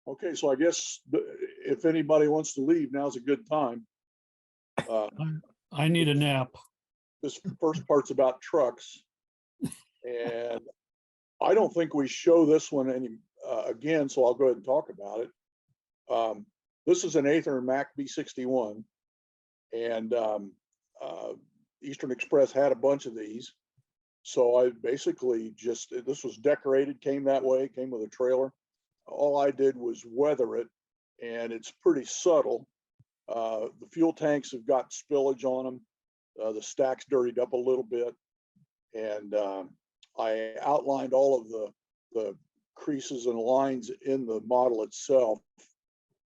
Okay, so I guess if anybody wants to leave, now's a good time. I need a nap. This first part's about trucks, and I don't think we show this one again, so I'll go ahead and talk about it. This is an Aether Mac B61, and Eastern Express had a bunch of these. So I basically this was decorated, came that way, came with a trailer. All I did was weather it, and it's pretty subtle. The fuel tanks have got spillage on them. The stack's dirtied up a little bit. And I outlined all of the creases and lines in the model itself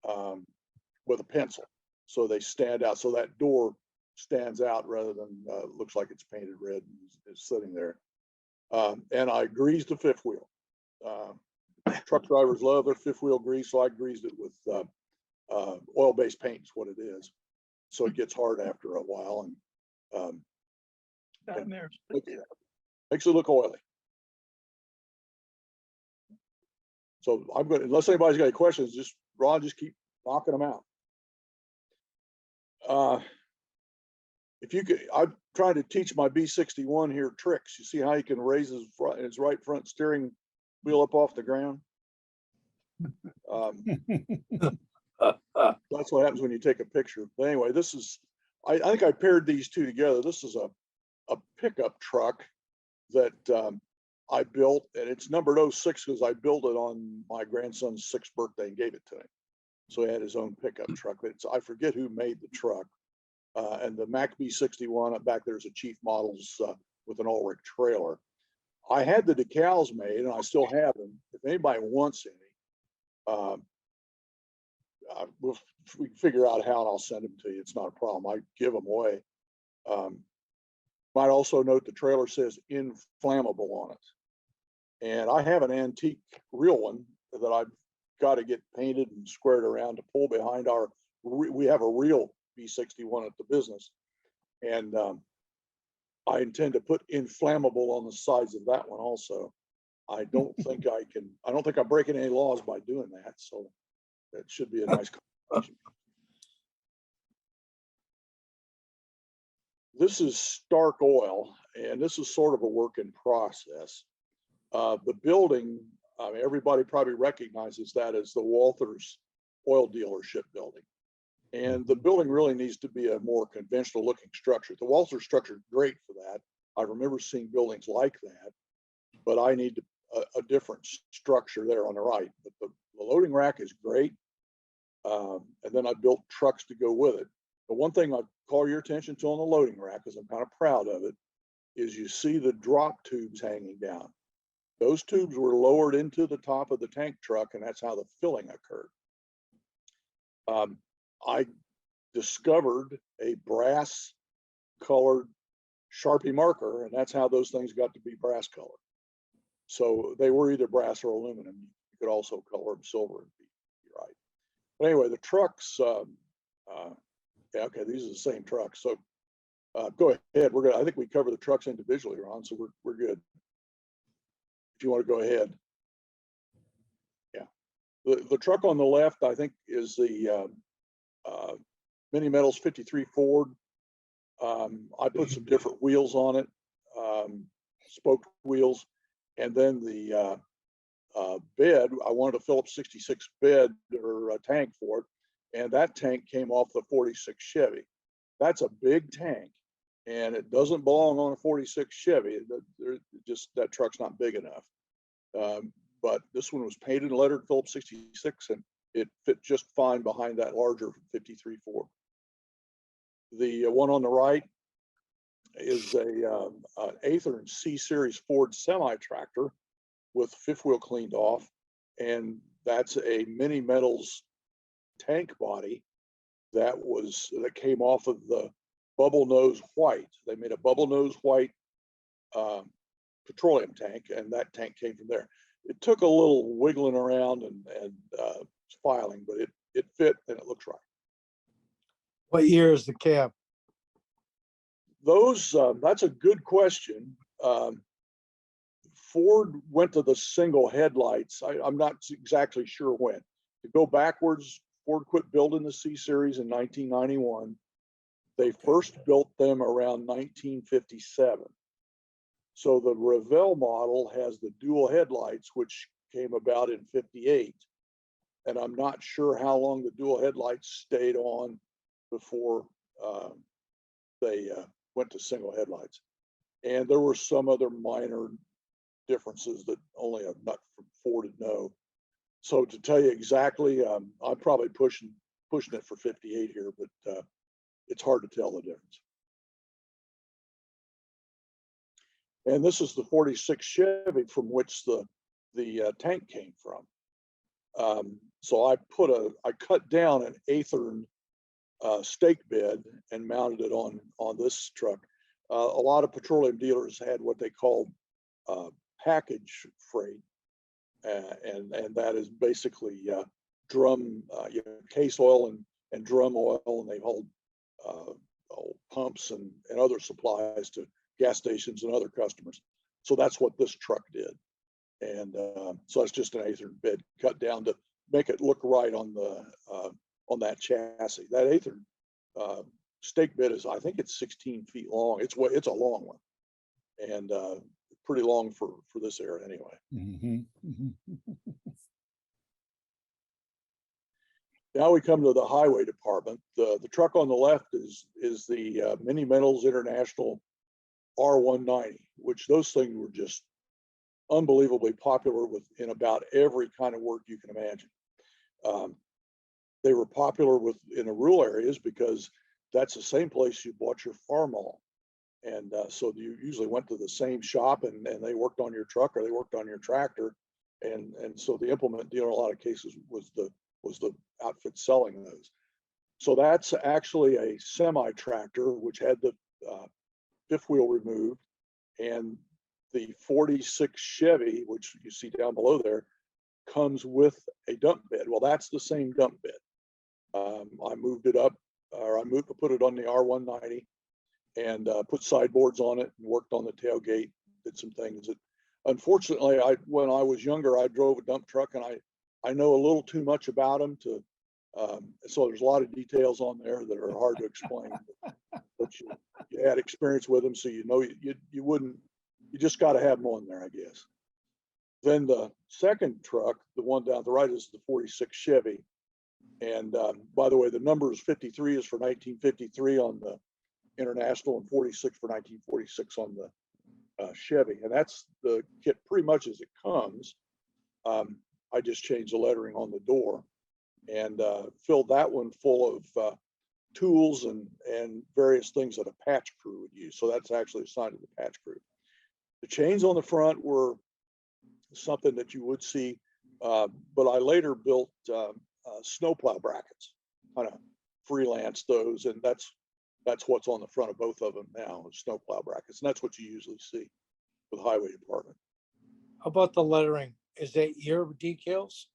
with a pencil. So they stand out. So that door stands out rather than looks like it's painted red and is sitting there. And I greased the fifth wheel. Truck drivers love their fifth wheel grease, so I greased it with oil-based paint is what it is. So it gets hard after a while, and makes it look oily. So I'm going to, unless anybody's got any questions, Ron, just keep knocking them out. If you could, I'm trying to teach my B61 here tricks. You see how you can raise his right front steering wheel up off the ground? That's what happens when you take a picture. But anyway, this is, I think I paired these two together. This is a pickup truck that I built, and it's numbered 06 because I built it on my grandson's 6th birthday and gave it to him. So he had his own pickup truck. I forget who made the truck. And the Mac B61 up back there's a Chief Models with an all-rig trailer. I had the decals made, and I still have them. If anybody wants any, we can figure out how, and I'll send them to you. It's not a problem. I give them away. Might also note the trailer says inflammable on it. And I have an antique real one that I've got to get painted and squared around to pull behind our, we have a real B61 at the business. And I intend to put inflammable on the sides of that one also. I don't think I'm breaking any laws by doing that. So that should be a nice combination. This is Stark Oil, and this is sort of a work in process. The building, I mean, everybody probably recognizes that as the Walters oil dealership building. And the building really needs to be a more conventional looking structure. The Walters structure is great for that. I remember seeing buildings like that, but I need a different structure there on the right. But the loading rack is great. And then I built trucks to go with it. The one thing I'd call your attention to on the loading rack, because I'm kind of proud of it, is you see the drop tubes hanging down. Those tubes were lowered into the top of the tank truck, and that's how the filling occurred. I discovered a brass colored Sharpie marker, and that's how those things got to be brass colored. So they were either brass or aluminum. You could also color them silver and be right. But anyway, the trucks, yeah, okay, these are the same trucks. So go ahead. I think we cover the trucks individually, Ron, so we're good. If you want to go ahead. Yeah. The truck on the left, I think, is the Mini Metals 53 Ford. I put some different wheels on it, spoked wheels, and then the bed, I wanted a Phillips 66 bed or a tank for it, and that tank came off the 46 Chevy. That's a big tank, and it doesn't belong on a 46 Chevy. That truck's not big enough. But this one was painted and lettered Phillips 66, and it fit just fine behind that larger 53 Ford. The one on the right is an Aether and C Series Ford semi-tractor with fifth wheel cleaned off, and that's a Mini Metals tank body that came off of the bubble nose white. They made a bubble nose white petroleum tank, and that tank came from there. It took a little wiggling around and filing, but it fit and it looks right. What year is the cab? Those, that's a good question. Ford went to the single headlights. I'm not exactly sure when. To go backwards, Ford quit building the C-Series in 1991. They first built them around 1957. So the Revell model has the dual headlights, which came about in 58. And I'm not sure how long the dual headlights stayed on before they went to single headlights. And there were some other minor differences that only a nut from Ford would know. So to tell you exactly, I'm probably pushing it for 58 here, but it's hard to tell the difference. And this is the 46 Chevy from which the tank came from. So I cut down an Athearn stake bed and mounted it on this truck. A lot of petroleum dealers had what they called package freight, and that is basically drum, case oil and drum oil, and they hold pumps and other supplies to gas stations and other customers. So that's what this truck did, and so it's just an Athearn bed cut down to make it look right on that chassis. That Athearn stake bed is, I think it's 16 feet long. It's a long one, and pretty long for this era anyway. Mm-hmm. Now we come to the highway department. The truck on the left is the Mini Metals International R190, which those things were just unbelievably popular in about every kind of work you can imagine. They were popular in the rural areas because that's the same place you bought your farm all. And so you usually went to the same shop and they worked on your truck or they worked on your tractor. And so the implement dealer in a lot of cases was the outfit selling those. So that's actually a semi tractor, which had the fifth wheel removed, and the 46 Chevy, which you see down below there, comes with a dump bed. Well, that's the same dump bed. I moved it up, or put it on the R190 and put sideboards on it and worked on the tailgate, did some things that, unfortunately, when I was younger, I drove a dump truck and I know a little too much about them to, so there's a lot of details on there that are hard to explain, but you had experience with them, so you know you wouldn't, you just got to have them on there, I guess. Then the second truck, the one down the right, is the 46 Chevy. And by the way, the number is 53 is for 1953 on the International and 46 for 1946 on the Chevy. And that's the kit pretty much as it comes. I just changed the lettering on the door and filled that one full of tools and various things that a patch crew would use. So that's actually assigned to the patch crew. The chains on the front were something that you would see, but I later built snowplow brackets, kind of freelance those, and that's what's on the front of both of them now, is snowplow brackets, and that's what you usually see with the highway department. How about the lettering? Is that your decals?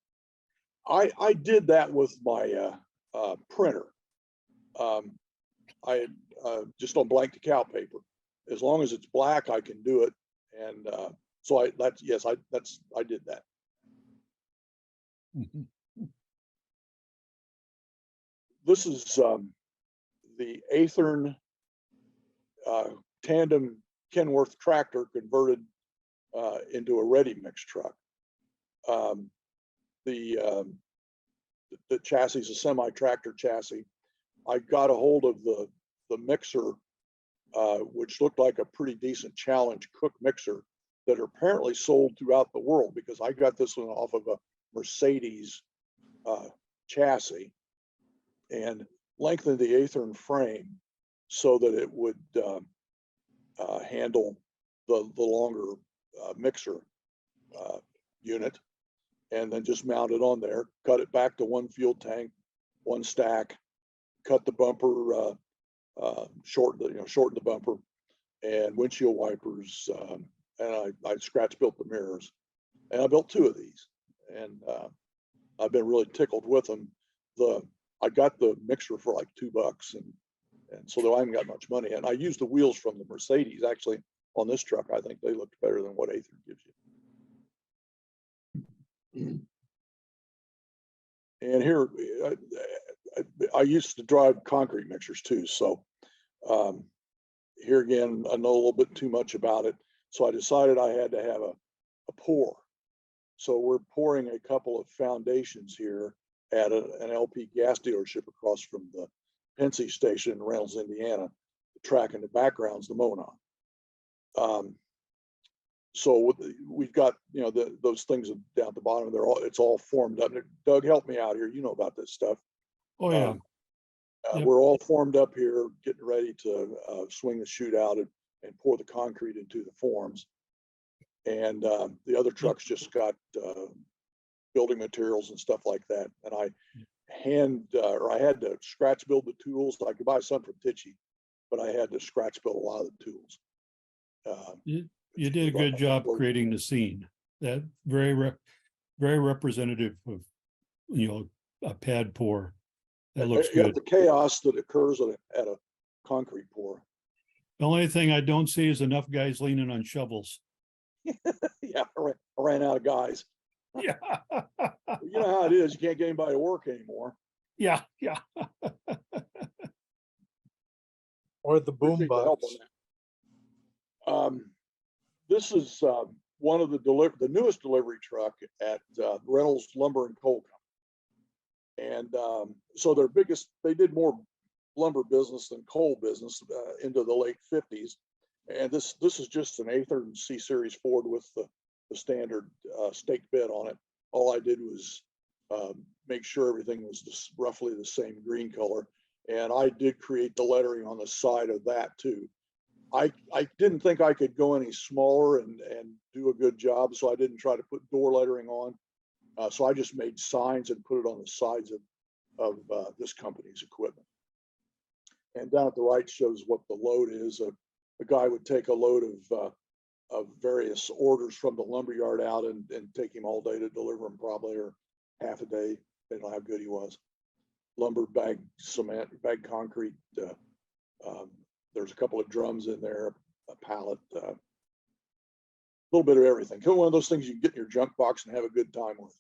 I did that with my printer. I just on blank decal paper. As long as it's black, I can do it, and so I did that. Mm-hmm. This is the Athearn tandem Kenworth tractor converted into a ready mix truck. The chassis is a semi-tractor chassis. I got a hold of the mixer, which looked like a pretty decent Challenge Cook mixer that are apparently sold throughout the world, because I got this one off of a Mercedes chassis, and lengthened the Athearn frame so that it would handle the longer mixer unit, and then just mount it on there, cut it back to one fuel tank, one stack, cut the bumper, shorten the bumper and windshield wipers, and I scratch built the mirrors, and I built two of these, and I've been really tickled with them. I got the mixer for like $2, and so though I haven't got much money, and I used the wheels from the Mercedes actually on this truck. I think they looked better than what Athearn gives you. And here, I used to drive concrete mixers too. So here again, I know a little bit too much about it. So I decided I had to have a pour. So we're pouring a couple of foundations here at an LP gas dealership across from the Pennsy station in Reynolds, Indiana. The track in the background is the Monon. So we've got, you know, those things down at the bottom. It's all formed up. Doug, help me out here. You know about this stuff. Oh, yeah. Yep. We're all formed up here, getting ready to swing the chute out and pour the concrete into the forms. And the other trucks just got building materials and stuff like that. And I had to scratch build the tools. I could buy some from Tichy, but I had to scratch build a lot of the tools. You did a good job creating the scene. That very representative of, you know, a pad pour. That looks good. The chaos that occurs at a concrete pour. The only thing I don't see is enough guys leaning on shovels. Yeah, I ran out of guys. Yeah. You know how it is. You can't get anybody to work anymore. Yeah. Or the boom Appreciate the help box. on that. This is one of the newest delivery truck at Reynolds Lumber and Coal Company. And so they did more lumber business than coal business into the late 50s. And this is just an A30 C Series Ford with the standard stake bed on it. All I did was make sure everything was just roughly the same green color. And I did create the lettering on the side of that too. I didn't think I could go any smaller and do a good job, so I didn't try to put door lettering on. So I just made signs and put it on the sides of this company's equipment. And down at the right shows what the load is. A guy would take a load of various orders from the lumberyard out and take him all day to deliver them, probably, or half a day, depending on how good he was. Lumber, bag cement, bag concrete. There's a couple of drums in there, a pallet, a little bit of everything. Kind of one of those things you can get in your junk box and have a good time with.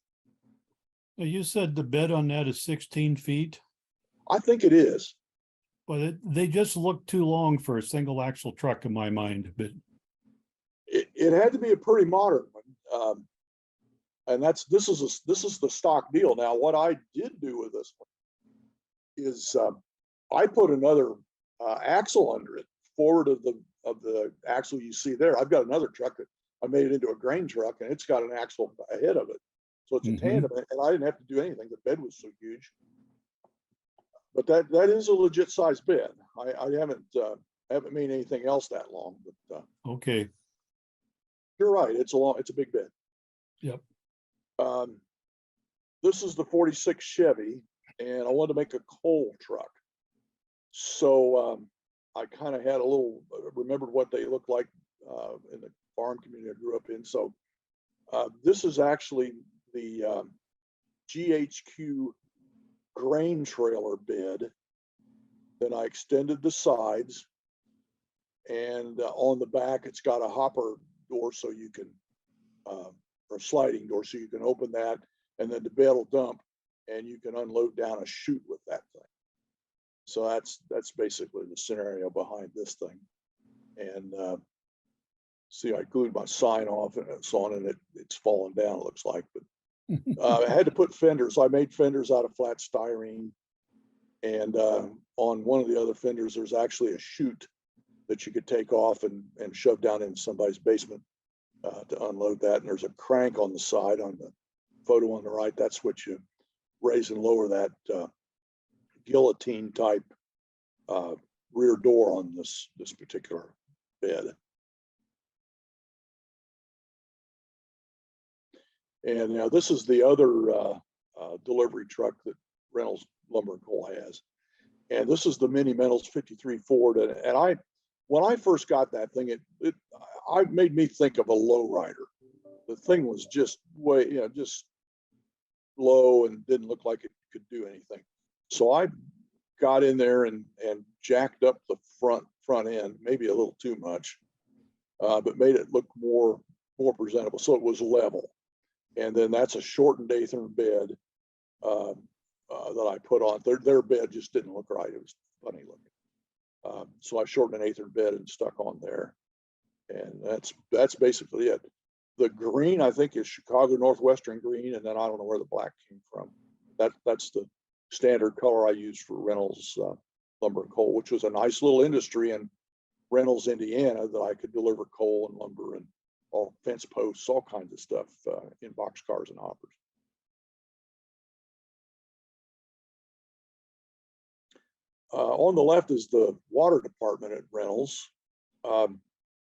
You said the bed on that is 16 feet. I think it is. But they just look too long for a single axle truck in my mind. But it had to be a pretty modern one. And this is the stock deal. Now, what I did do with this one is I put another axle under it, forward of the axle you see there. I've got another truck that I made it into a grain truck, and it's got an axle ahead of it, so it's a tandem. And I didn't have to do anything. The bed was so huge. But that is a legit size bed. I haven't made anything else that long. But okay, you're right. It's a big bed. Yep. This is the 46 Chevy, and I wanted to make a coal truck. So I kind of had remembered what they looked like in the farm community I grew up in. So this is actually the GHQ grain trailer bed. Then I extended the sides, and on the back it's got a hopper door, so you can or a sliding door, so you can open that, and then the bed will dump, and you can unload down a chute with that thing. So that's basically the scenario behind this thing. And see, I glued my sign off, and it's on, and it's fallen down, it looks like. But I had to put fenders. I made fenders out of flat styrene, and on one of the other fenders, there's actually a chute that you could take off and shove down in somebody's basement to unload that. And there's a crank on the side on the photo on the right. That's what you raise and lower that guillotine type rear door on this particular bed. And now this is the other delivery truck that Reynolds Lumber and Coal has. And this is the Mini Metals 53 Ford. And when I first got that thing, it made me think of a lowrider. The thing was just just low and didn't look like it could do anything. So I got in there and jacked up the front end, maybe a little too much, but made it look more presentable. So it was level. And then that's a shortened Aethern bed that I put on. Their bed just didn't look right. It was funny looking. So I shortened an Aethern bed and stuck on there. And that's basically it. The green, I think, is Chicago Northwestern green, and then I don't know where the black came from. That's the standard color I use for Reynolds lumber and coal, which was a nice little industry in Reynolds, Indiana, that I could deliver coal and lumber and all fence posts, all kinds of stuff in boxcars and hoppers. On the left is the water department at Reynolds.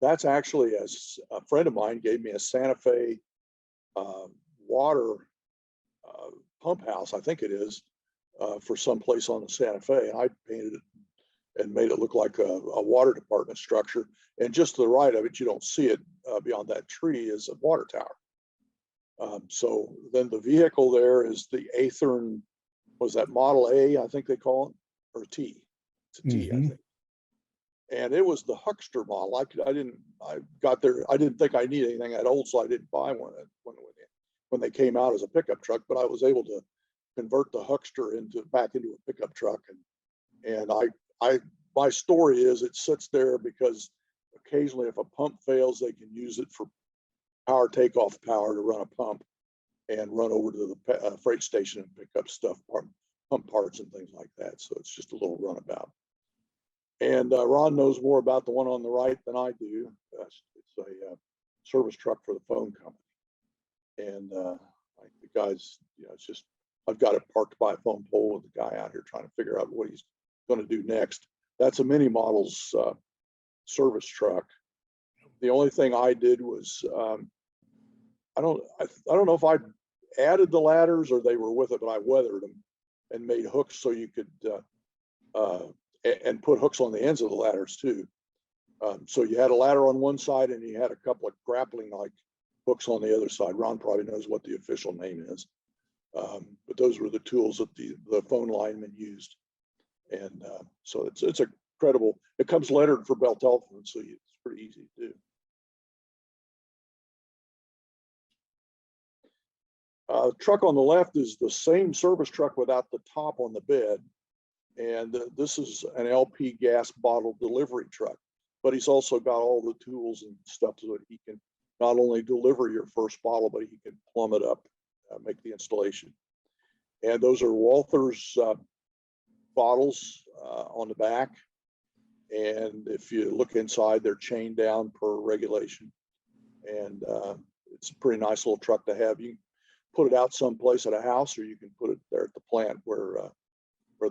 That's actually, as a friend of mine gave me, a Santa Fe water pump house, I think it is, for some place on the Santa Fe. And I painted it and made it look like a water department structure. And just to the right of it, you don't see it beyond that tree, is a water tower. So then the vehicle there is the Aethern, was that Model A, I think they call it, or T? It's a T, I think. And it was the Huckster model. I got there, I didn't think I needed anything that old, so I didn't buy one when they came out as a pickup truck, but I was able to convert the Huckster back into a pickup truck. And my story is, it sits there because occasionally if a pump fails, they can use it for power takeoff power to run a pump and run over to the freight station and pick up stuff, pump parts and things like that. So it's just a little runabout. And Ron knows more about the one on the right than I do. It's a service truck for the phone company. And the guy's, it's just, I've got it parked by a phone pole with the guy out here trying to figure out what he's going to do next. That's a Mini Models service truck. The only thing I did was, I don't know if I added the ladders or they were with it, but I weathered them and made hooks so you could, and put hooks on the ends of the ladders too. So you had a ladder on one side and you had a couple of grappling like hooks on the other side. Ron probably knows what the official name is. But those were the tools that the phone linemen used. And so it's a credible, it comes lettered for Bell Telephone, so it's pretty easy to do. Truck on the left is the same service truck without the top on the bed. And this is an LP gas bottle delivery truck, but he's also got all the tools and stuff so that he can not only deliver your first bottle, but he can plumb it up, make the installation. And those are Walther's bottles on the back. And if you look inside, they're chained down per regulation. And it's a pretty nice little truck to have. You can put it out someplace at a house, or you can put it there at the plant where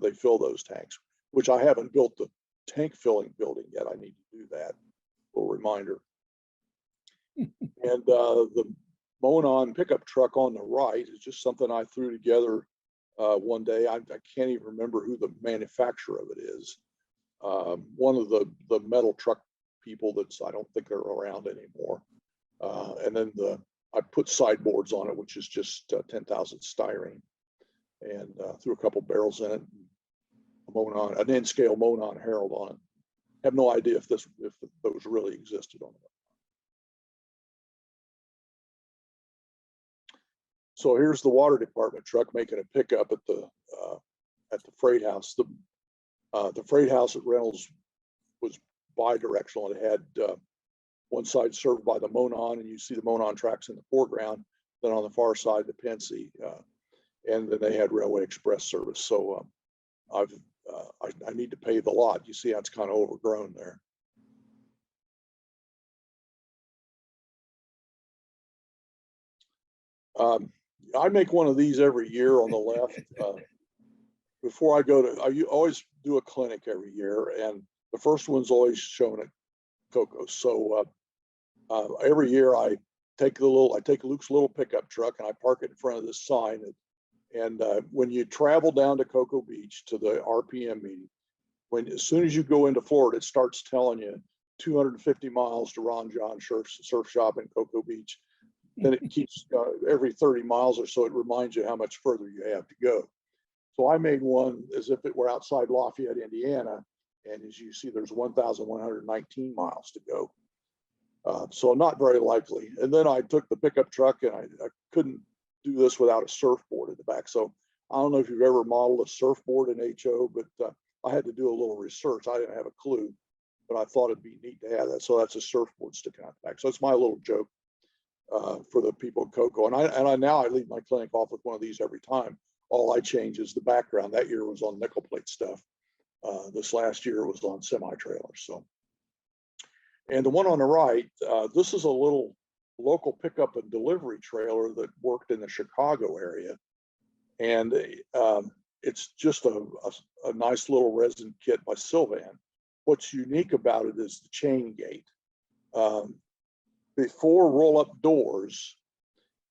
they fill those tanks, which I haven't built the tank filling building yet. I need to do that. A little reminder. And the Monon pickup truck on the right is just something I threw together one day. I can't even remember who the manufacturer of it is. One of the metal truck people that's, I don't think they're around anymore. And then I put sideboards on it, which is just 10,000 styrene, and threw a couple barrels in it. Monon, an N-scale Monon Herald on it. Have no idea if those really existed on it. So here's the water department truck making a pickup at the freight house. The freight house at Reynolds was bi-directional. It had one side served by the Monon, and you see the Monon tracks in the foreground. Then on the far side, the Pensy, and then they had Railway Express service. So I need to pave the lot. You see how it's kind of overgrown there. I make one of these every year on the left. Before I go to, I always do a clinic every year, and the first one's always shown at Cocoa. So every year I take Luke's little pickup truck and I park it in front of this sign. And when you travel down to Cocoa Beach to the RPM meeting, as soon as you go into Florida, it starts telling you 250 miles to Ron John Surf Shop in Cocoa Beach. Then it keeps every 30 miles or so, it reminds you how much further you have to go. So I made one as if it were outside Lafayette, Indiana. And as you see, there's 1,119 miles to go. So not very likely. And then I took the pickup truck and I couldn't do this without a surfboard in the back. So I don't know if you've ever modeled a surfboard in HO, but I had to do a little research. I didn't have a clue, but I thought it'd be neat to have that. So that's a surfboard sticking out the back. So it's my little joke for the people at Cocoa. And I now I leave my clinic off with one of these every time. All I change is the background. That year was on nickel plate stuff. This last year was on semi-trailers. So, and the one on the right, this is a little local pickup and delivery trailer that worked in the Chicago area. And it's just a nice little resin kit by Sylvan. What's unique about it is the chain gate. Before roll-up doors,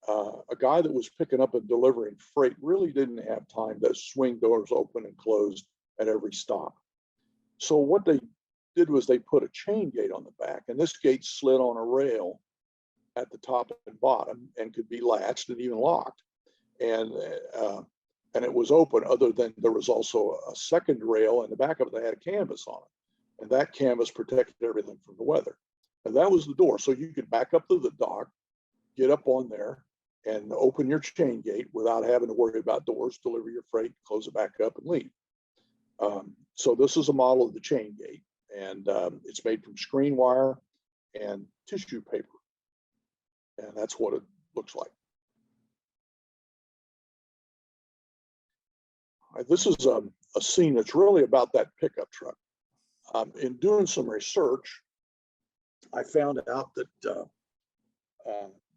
a guy that was picking up and delivering freight really didn't have time to swing doors open and closed at every stop. So what they did was they put a chain gate on the back, and this gate slid on a rail at the top and bottom and could be latched and even locked. And it was open, other than there was also a second rail in the back of it that had a canvas on it. And that canvas protected everything from the weather. And that was the door. So you could back up to the dock, get up on there, and open your chain gate without having to worry about doors, deliver your freight, close it back up, and leave. So this is a model of the chain gate, and it's made from screen wire and tissue paper. And that's what it looks like. This is a scene that's really about that pickup truck. In doing some research, I found out that the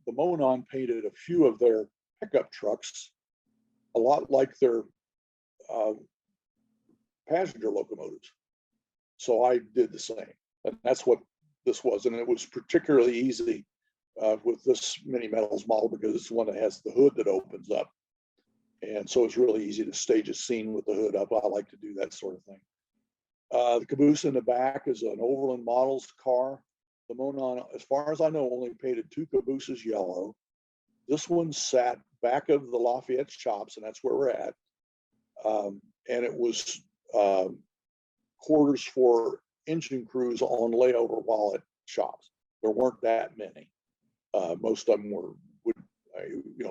Monon painted a few of their pickup trucks a lot like their passenger locomotives. So I did the same, and that's what this was. And it was particularly easy with this Mini Metals model because it's the one that has the hood that opens up. And so it's really easy to stage a scene with the hood up. I like to do that sort of thing. The Caboose in the back is an Overland Models car. The Monon, as far as I know, only painted 2 Cabooses yellow. This one sat back of the Lafayette shops, and that's where we're at. And it was quarters for engine crews on layover while at shops. There weren't that many. Most of them would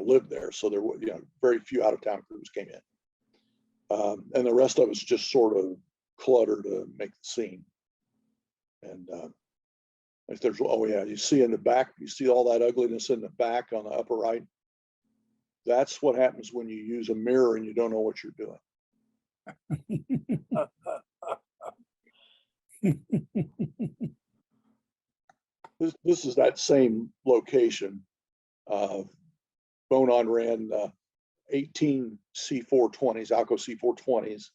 lived there, so there were very few out-of-town crews came in, and the rest of it's just sort of clutter to make the scene. And if there's you see in the back, you see all that ugliness in the back on the upper right. That's what happens when you use a mirror and you don't know what you're doing. This is that same location. Monon ran 18 C420s, Alco C420s,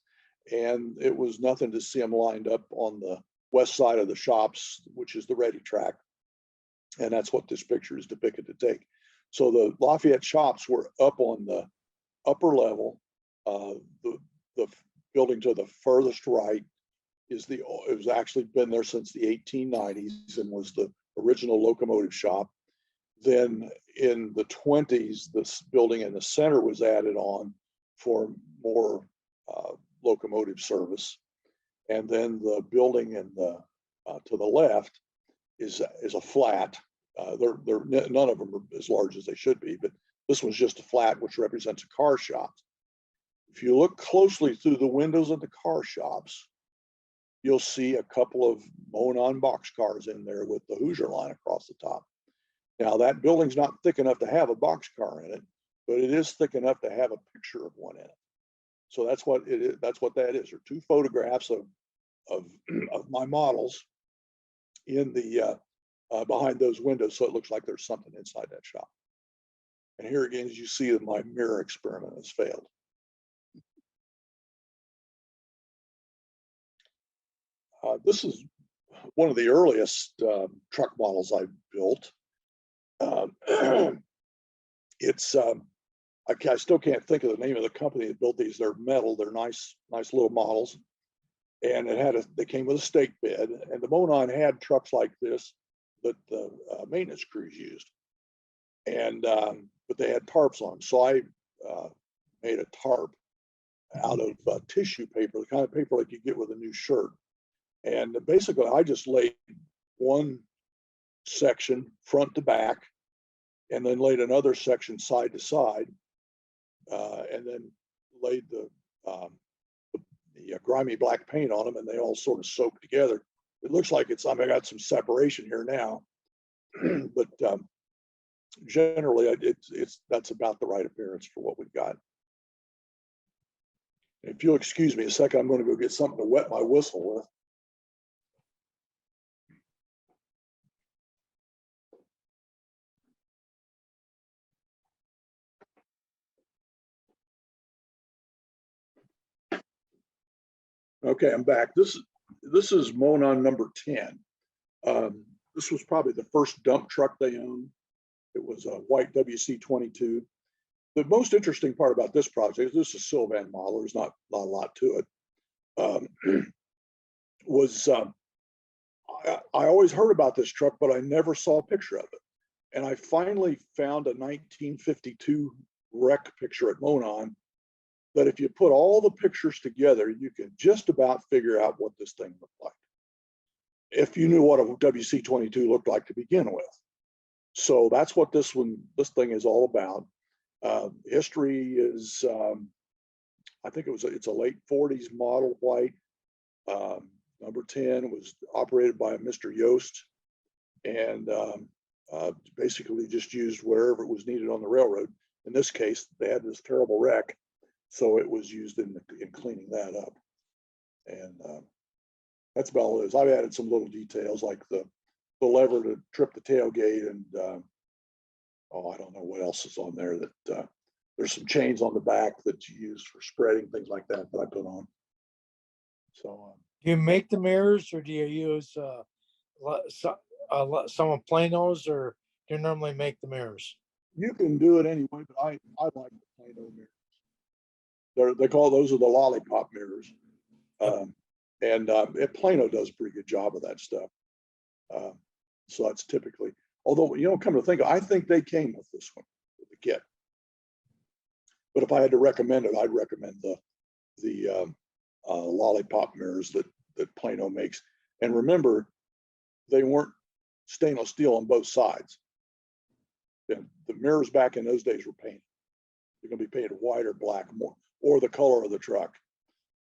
and it was nothing to see them lined up on the west side of the shops, which is the ready track. And that's what this picture is depicted to take. So the Lafayette shops were up on the upper level. The building to the furthest right is it was actually been there since the 1890s and was the original locomotive shop. Then in the 20s, this building in the center was added on for more locomotive service. And then the building in the to the left is a flat. None of them are as large as they should be, but this one's just a flat, which represents a car shop. If you look closely through the windows of the car shops, you'll see a couple of Monon box cars in there with the Hoosier line across the top. Now that building's not thick enough to have a box car in it, but it is thick enough to have a picture of one in it. So that's what it is. That's what that is. There are 2 photographs of my models in the behind those windows, so it looks like there's something inside that shop. And here again, as you see, that my mirror experiment has failed. This is one of the earliest truck models I built. It's I still can't think of the name of the company that built these. They're metal. They're nice little models, and they came with a stake bed. And the Monon had trucks like this that the maintenance crews used, and but they had tarps on them. So I made a tarp out of tissue paper, the kind of paper like you get with a new shirt. And basically, I just laid one section front to back and then laid another section side to side, and then laid the grimy black paint on them, and they all sort of soaked together. It looks like it's, I mean, I got some separation here now, but generally that's about the right appearance for what we've got. If you'll excuse me a second, I'm going to go get something to wet my whistle with. Okay, I'm back. This is Monon number 10. This was probably the first dump truck they owned. It was a white WC-22. The most interesting part about this project, this is a Sylvan model, there's not a lot to it, I always heard about this truck, but I never saw a picture of it. And I finally found a 1952 wreck picture at Monon that if you put all the pictures together, you can just about figure out what this thing looked like, if you knew what a WC-22 looked like to begin with. So that's what this thing is all about. History is, I think it's a late 40s model white. Number 10 was operated by Mr. Yost, and basically just used wherever it was needed on the railroad. In this case, they had this terrible wreck, so it was used in cleaning that up. And that's about all it is. I've added some little details like the lever to trip the tailgate, and I don't know what else is on there. That there's some chains on the back that you use for spreading, things like that I put on. So Do you make the mirrors, or do you use some of Plano's, or do you normally make the mirrors? you can do it anyway, but I like the Plano mirrors. They call those are the lollipop mirrors. Plano does a pretty good job of that stuff. So that's typically, although, come to think of it, I think they came with this one, with the kit. But if I had to recommend it, I'd recommend the lollipop mirrors that Plano makes. And remember, they weren't stainless steel on both sides. The mirrors back in those days were painted. They're going to be painted white or black, or the color of the truck.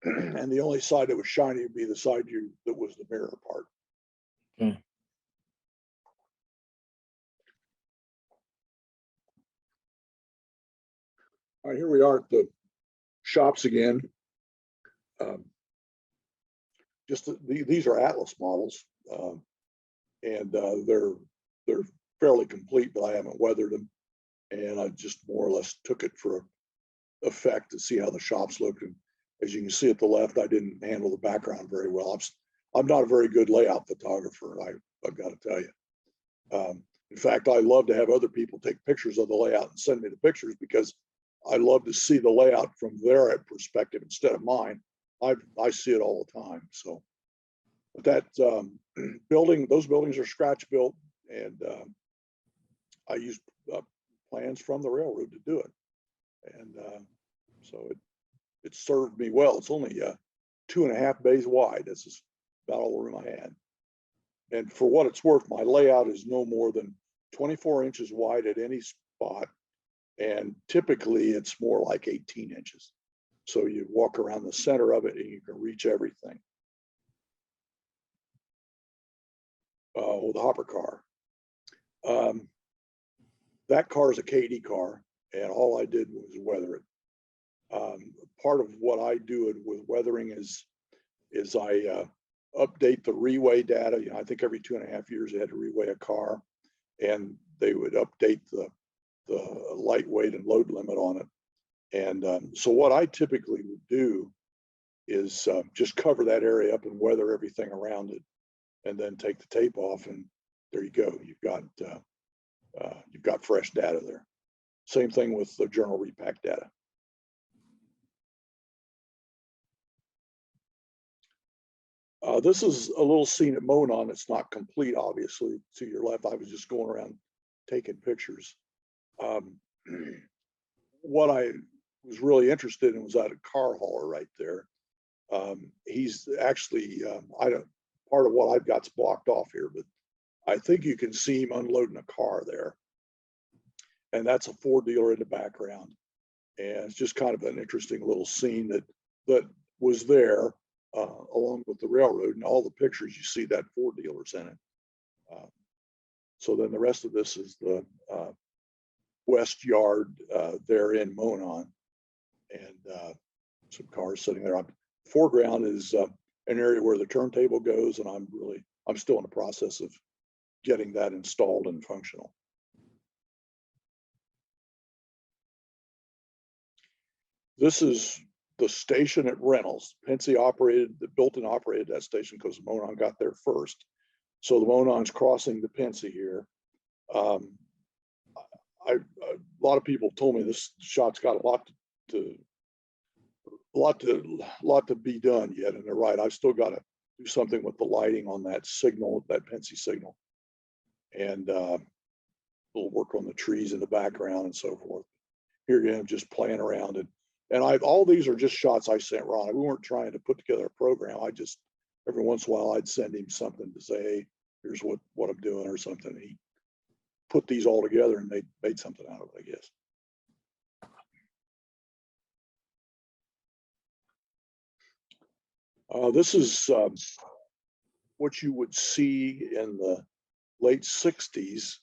And the only side that was shiny would be the side that was the mirror part. Okay. All right, here we are at the shops again. These are Atlas models, and they're fairly complete, but I haven't weathered them, and I just more or less took it for effect to see how the shops looked. And as you can see at the left, I didn't handle the background very well. I'm not a very good layout photographer, I've got to tell you. In fact, I love to have other people take pictures of the layout and send me the pictures, because I love to see the layout from their perspective instead of mine. I see it all the time. So, but that those buildings are scratch built, and I used plans from the railroad to do it, and so it served me well. It's only 2.5 bays wide. This is about all the room I had. And for what it's worth, my layout is no more than 24 inches wide at any spot. And typically it's more like 18 inches. So you walk around the center of it and you can reach everything. With the hopper car. That car is a KD car, and all I did was weather it. Part of what I do with weathering is I update the reweigh data. I think every 2.5 years they had to reweigh a car, and they would update the lightweight and load limit on it. And so what I typically would do is just cover that area up and weather everything around it, and then take the tape off, and there you go. You've got fresh data there. Same thing with the journal repack data. This is a little scene at Monon. It's not complete, obviously. To your left, I was just going around taking pictures. What I was really interested in was that a car hauler right there. He's actually, part of what I've got's blocked off here, but I think you can see him unloading a car there. and that's a Ford dealer in the background. And it's just kind of an interesting little scene that was there along with the railroad, and all the pictures you see that Ford dealers in it. So then the rest of this is the west yard there in Monon, and some cars sitting there. Foreground is an area where the turntable goes, and I'm still in the process of getting that installed and functional. This is the station at Reynolds. Pennsy built and operated that station because Monon got there first. So the Monon's crossing the Pennsy here. A lot of people told me this shot's got a lot to be done yet, and they're right. I've still got to do something with the lighting on that signal, that Pennsy signal, and a little work on the trees in the background and so forth. Here again, just playing around, and all these are just shots I sent Ron. We weren't trying to put together a program. I just, every once in a while, I'd send him something to say, hey, here's what I'm doing or something. He put these all together and made something out of it, I guess. This is what you would see in the late 60s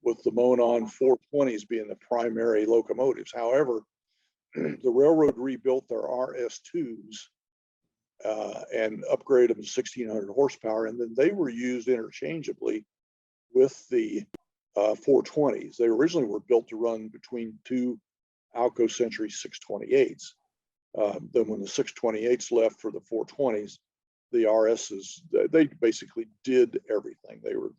with the Monon 420s being the primary locomotives. However, the railroad rebuilt their RS2s and upgraded them to 1600 horsepower, and then they were used interchangeably with the 420s. They originally were built to run between two Alco Century 628s. Then when the 628s left for the 420s, the RSs, they basically did everything. They were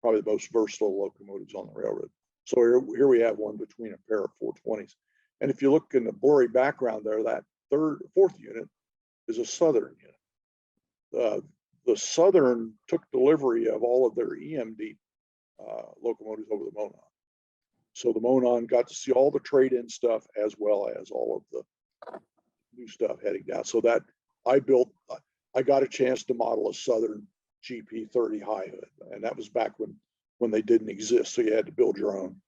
probably the most versatile locomotives on the railroad. So here we have one between a pair of 420s. And if you look in the blurry background there, that fourth unit is a Southern unit. The Southern took delivery of all of their EMD locomotives over the Monon. So the Monon got to see all the trade-in stuff as well as all of the new stuff heading down. So that I got a chance to model a Southern GP30 high hood, and that was back when they didn't exist. So you had to build your own.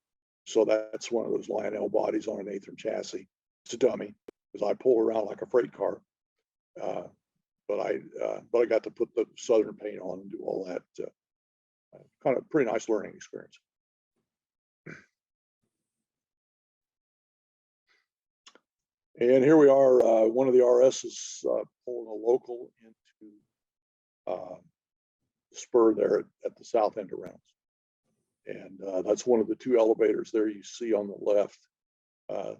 So that's one of those Lionel bodies on an Athearn chassis. It's a dummy because I pull around like a freight car. But I got to put the Southern paint on and do all that. Kind of pretty nice learning experience. And here we are, one of the RSs pulling a local into the spur there at the south end of Reynolds. And that's one of the two elevators there you see on the left that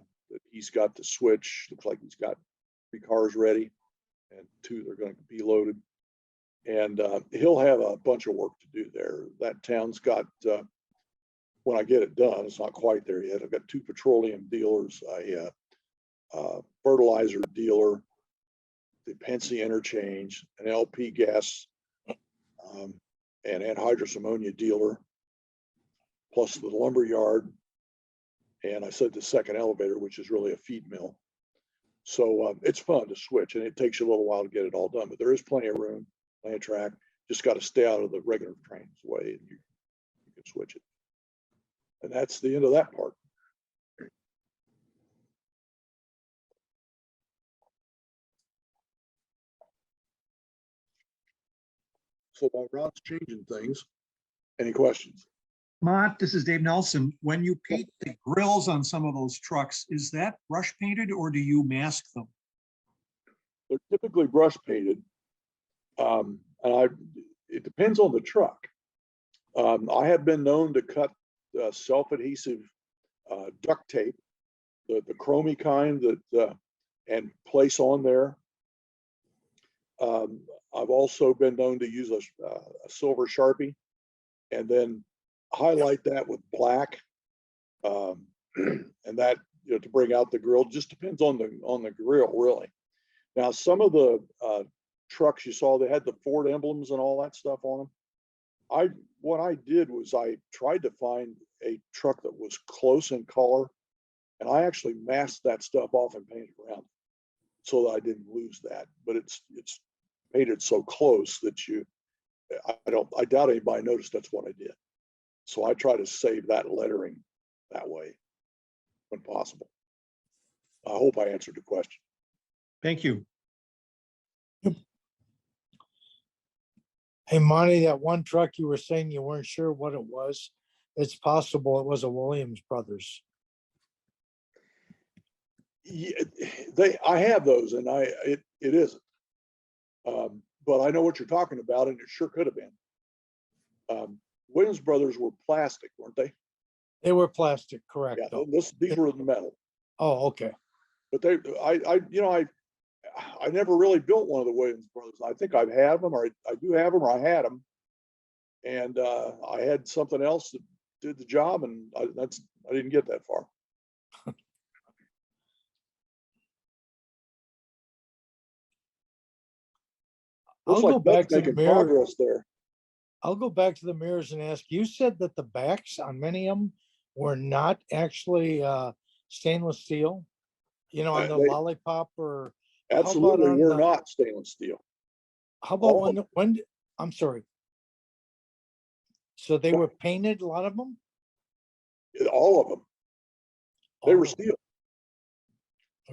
he's got to switch. Looks like he's got 3 cars ready and 2 that are going to be loaded. And he'll have a bunch of work to do there. That town's got, when I get it done, it's not quite there yet. I've got 2 petroleum dealers, a fertilizer dealer, the Pennsy interchange, an LP gas and anhydrous ammonia dealer, plus the lumber yard, and I said the second elevator, which is really a feed mill. So it's fun to switch, and it takes you a little while to get it all done, but there is plenty of room, plenty of track. Just got to stay out of the regular train's way, and you can switch it. And that's the end of that part. So while Ron's changing things, any questions? Mont, this is Dave Nelson. When you paint the grills on some of those trucks, is that brush painted or do you mask them? They're typically brush painted. It depends on the truck. I have been known to cut self-adhesive duct tape, the chromy kind that and place on there. I've also been known to use a silver Sharpie and then highlight that with black, and that, you know, to bring out the grill. Just depends on the grill, really. Now, some of the trucks you saw, they had the Ford emblems and all that stuff on them. What I did was I tried to find a truck that was close in color, and I actually masked that stuff off and painted around it so that I didn't lose that. But it's painted so close that I doubt anybody noticed that's what I did. So I try to save that lettering that way when possible. I hope I answered the question. Thank you. Hey, Monty, that one truck you were saying you weren't sure what it was, it's possible it was a Williams Brothers. Yeah, I have those, and it isn't. But I know what you're talking about, and it sure could have been. Williams Brothers were plastic, weren't they? They were plastic, correct? Yeah, though. these were the metal. Oh, okay. But I never really built one of the Williams Brothers. I think I've had them, or I do have them, or I had them, and I had something else that did the job, and I didn't get that far. Looks I'll go like Doug's back to the making mirror. progress there. I'll go back to the mirrors and ask, you said that the backs on many of them were not actually stainless steel, on the They lollipop, or absolutely on were the- not stainless steel. how about all of I'm sorry. So they were painted, a lot of them? All of them. They All were of them. steel.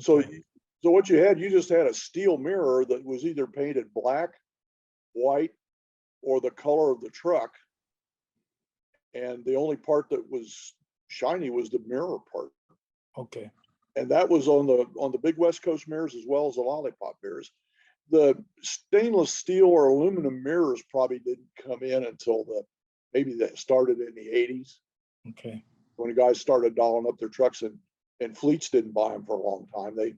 So, Okay. so what you just had a steel mirror that was either painted black, white, or the color of the truck. And the only part that was shiny was the mirror part. Okay. And that was on the big West Coast mirrors as well as the lollipop mirrors. The stainless steel or aluminum mirrors probably didn't come in until maybe that started in the 80s Okay. when the guys started dolling up their trucks, and fleets didn't buy them for a long time. They,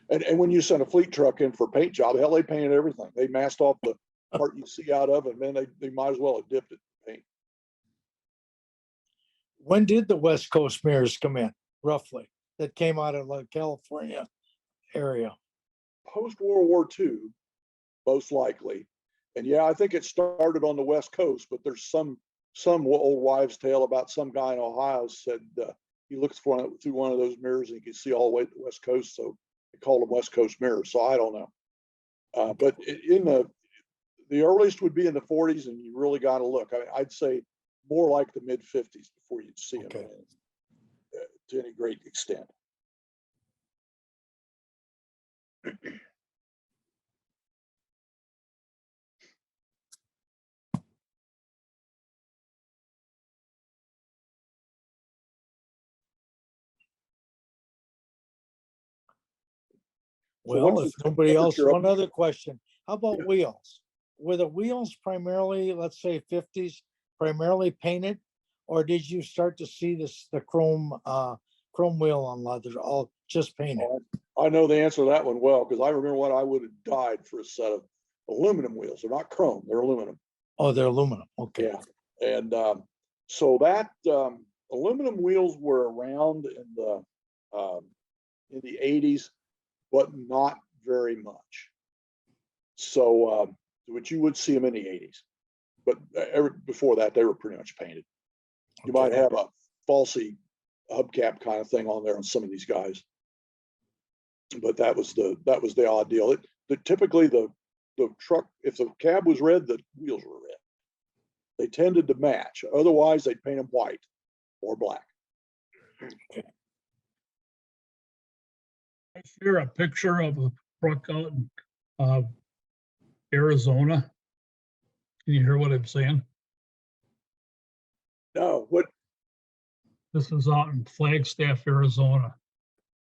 and when you send a fleet truck in for paint job, hell, they painted everything. They masked off the part you see out of it, man. They might as well have dipped it in paint. When did the West Coast mirrors come in, roughly, that came out of the California area? Post World War II, most likely. And yeah, I think it started on the West Coast, but there's some old wives' tale about some guy in Ohio said he looked through one of those mirrors and he could see all the way to the West Coast, so they called them West Coast mirrors. So I don't know, but in the earliest would be in the 40s, and you really got to look. I'd say more like the mid 50s before you'd see them to any great extent. So Well, what's if the nobody else, temperature up- one other question. How about Yeah. wheels? Were the wheels primarily, let's say 50s, primarily painted? Or did you start to see the chrome wheel on leather, all just painted? I know the answer to that one well, because I remember what I would have died for a set of aluminum wheels. They're not chrome, they're aluminum. Oh, they're aluminum. Okay. Yeah. And so that aluminum wheels were around in the 80s, but not very much. So, but you would see them in the 80s. But before that, they were pretty much painted. You might Okay. have a falsy hubcap kind of thing on there on some of these guys, but that was the odd deal. Typically the truck, if the cab was red, the wheels were red. They tended to match. Otherwise, they'd paint them white or black. I share a picture of a truck out in Arizona. Can you hear what I'm saying? No, what? This is out in Flagstaff, Arizona.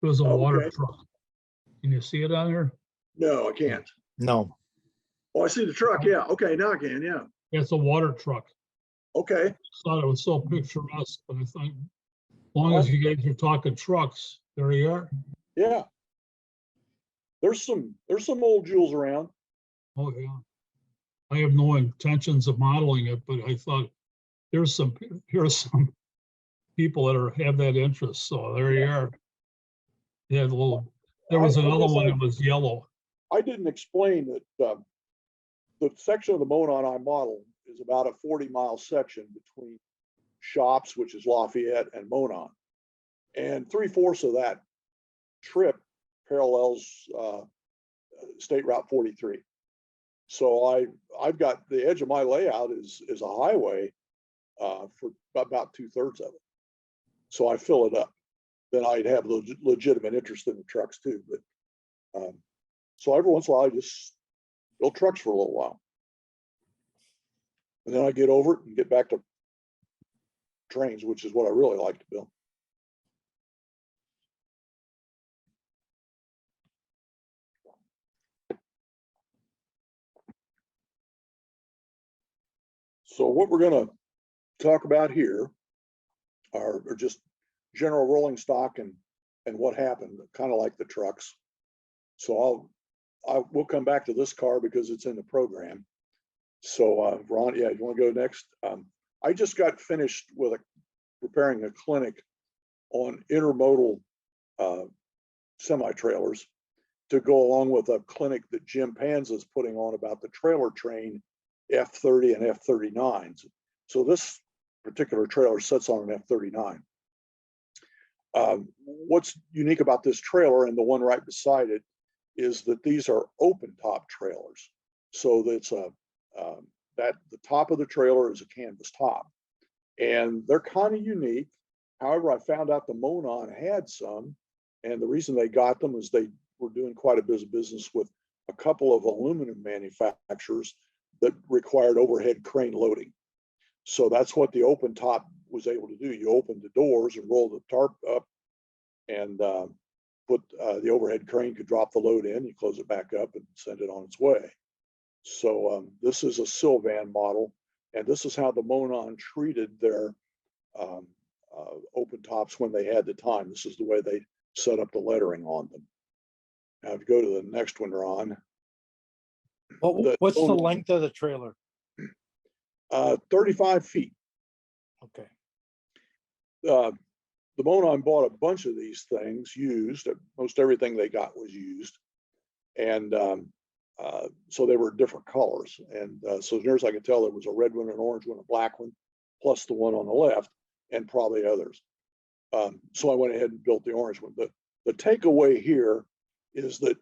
It was a water Okay. truck. Can you see it on there? No, I can't. No. Oh, I see the truck. Yeah. Okay, now I can. Yeah. It's a water truck. Okay. Thought it was so picturesque, but I thought, as long as you guys are talking trucks, there you are. Yeah. There's some old jewels around. Oh, yeah. I have no intentions of modeling it, but I thought here's some people that have that interest. So there you are. Yeah, there was another one that was yellow. I didn't explain that the section of the Monon I model is about a 40-mile section between shops, which is Lafayette, and Monon. And 3/4 of that trip parallels State Route 43. So I've got the edge of my layout is a highway for about 2/3 of it. So I fill it up. Then I'd have legitimate interest in the trucks too. But so every once in a while, I just build trucks for a little while. And then I get over it and get back to trains, which is what I really like to build. So what we're going to talk about here are just general rolling stock and what happened, kind of like the trucks. So we'll come back to this car because it's in the program. So Ron, yeah, you want to go next? I just got finished with preparing a clinic on intermodal semi-trailers to go along with a clinic that Jim Panza is putting on about the trailer train F30 and F39s. So this particular trailer sits on an F39. What's unique about this trailer and the one right beside it is that these are open top trailers. So that's that the top of the trailer is a canvas top, and they're kind of unique. However, I found out the Monon had some, and the reason they got them is they were doing quite a bit of business with a couple of aluminum manufacturers that required overhead crane loading. So that's what the open top was able to do. You open the doors and roll the tarp up, and put the overhead crane could drop the load in. You close it back up and send it on its way. So this is a Sylvan model, and this is how the Monon treated their open tops when they had the time. This is the way they set up the lettering on them. Now, if you go to the next one, Ron. What's the length of the trailer? 35 feet. Okay. The Monon bought a bunch of these things used. Most everything they got was used. And so they were different colors. And so as near as I could tell, there was a red one, an orange one, a black one, plus the one on the left, and probably others. So I went ahead and built the orange one. The takeaway here is that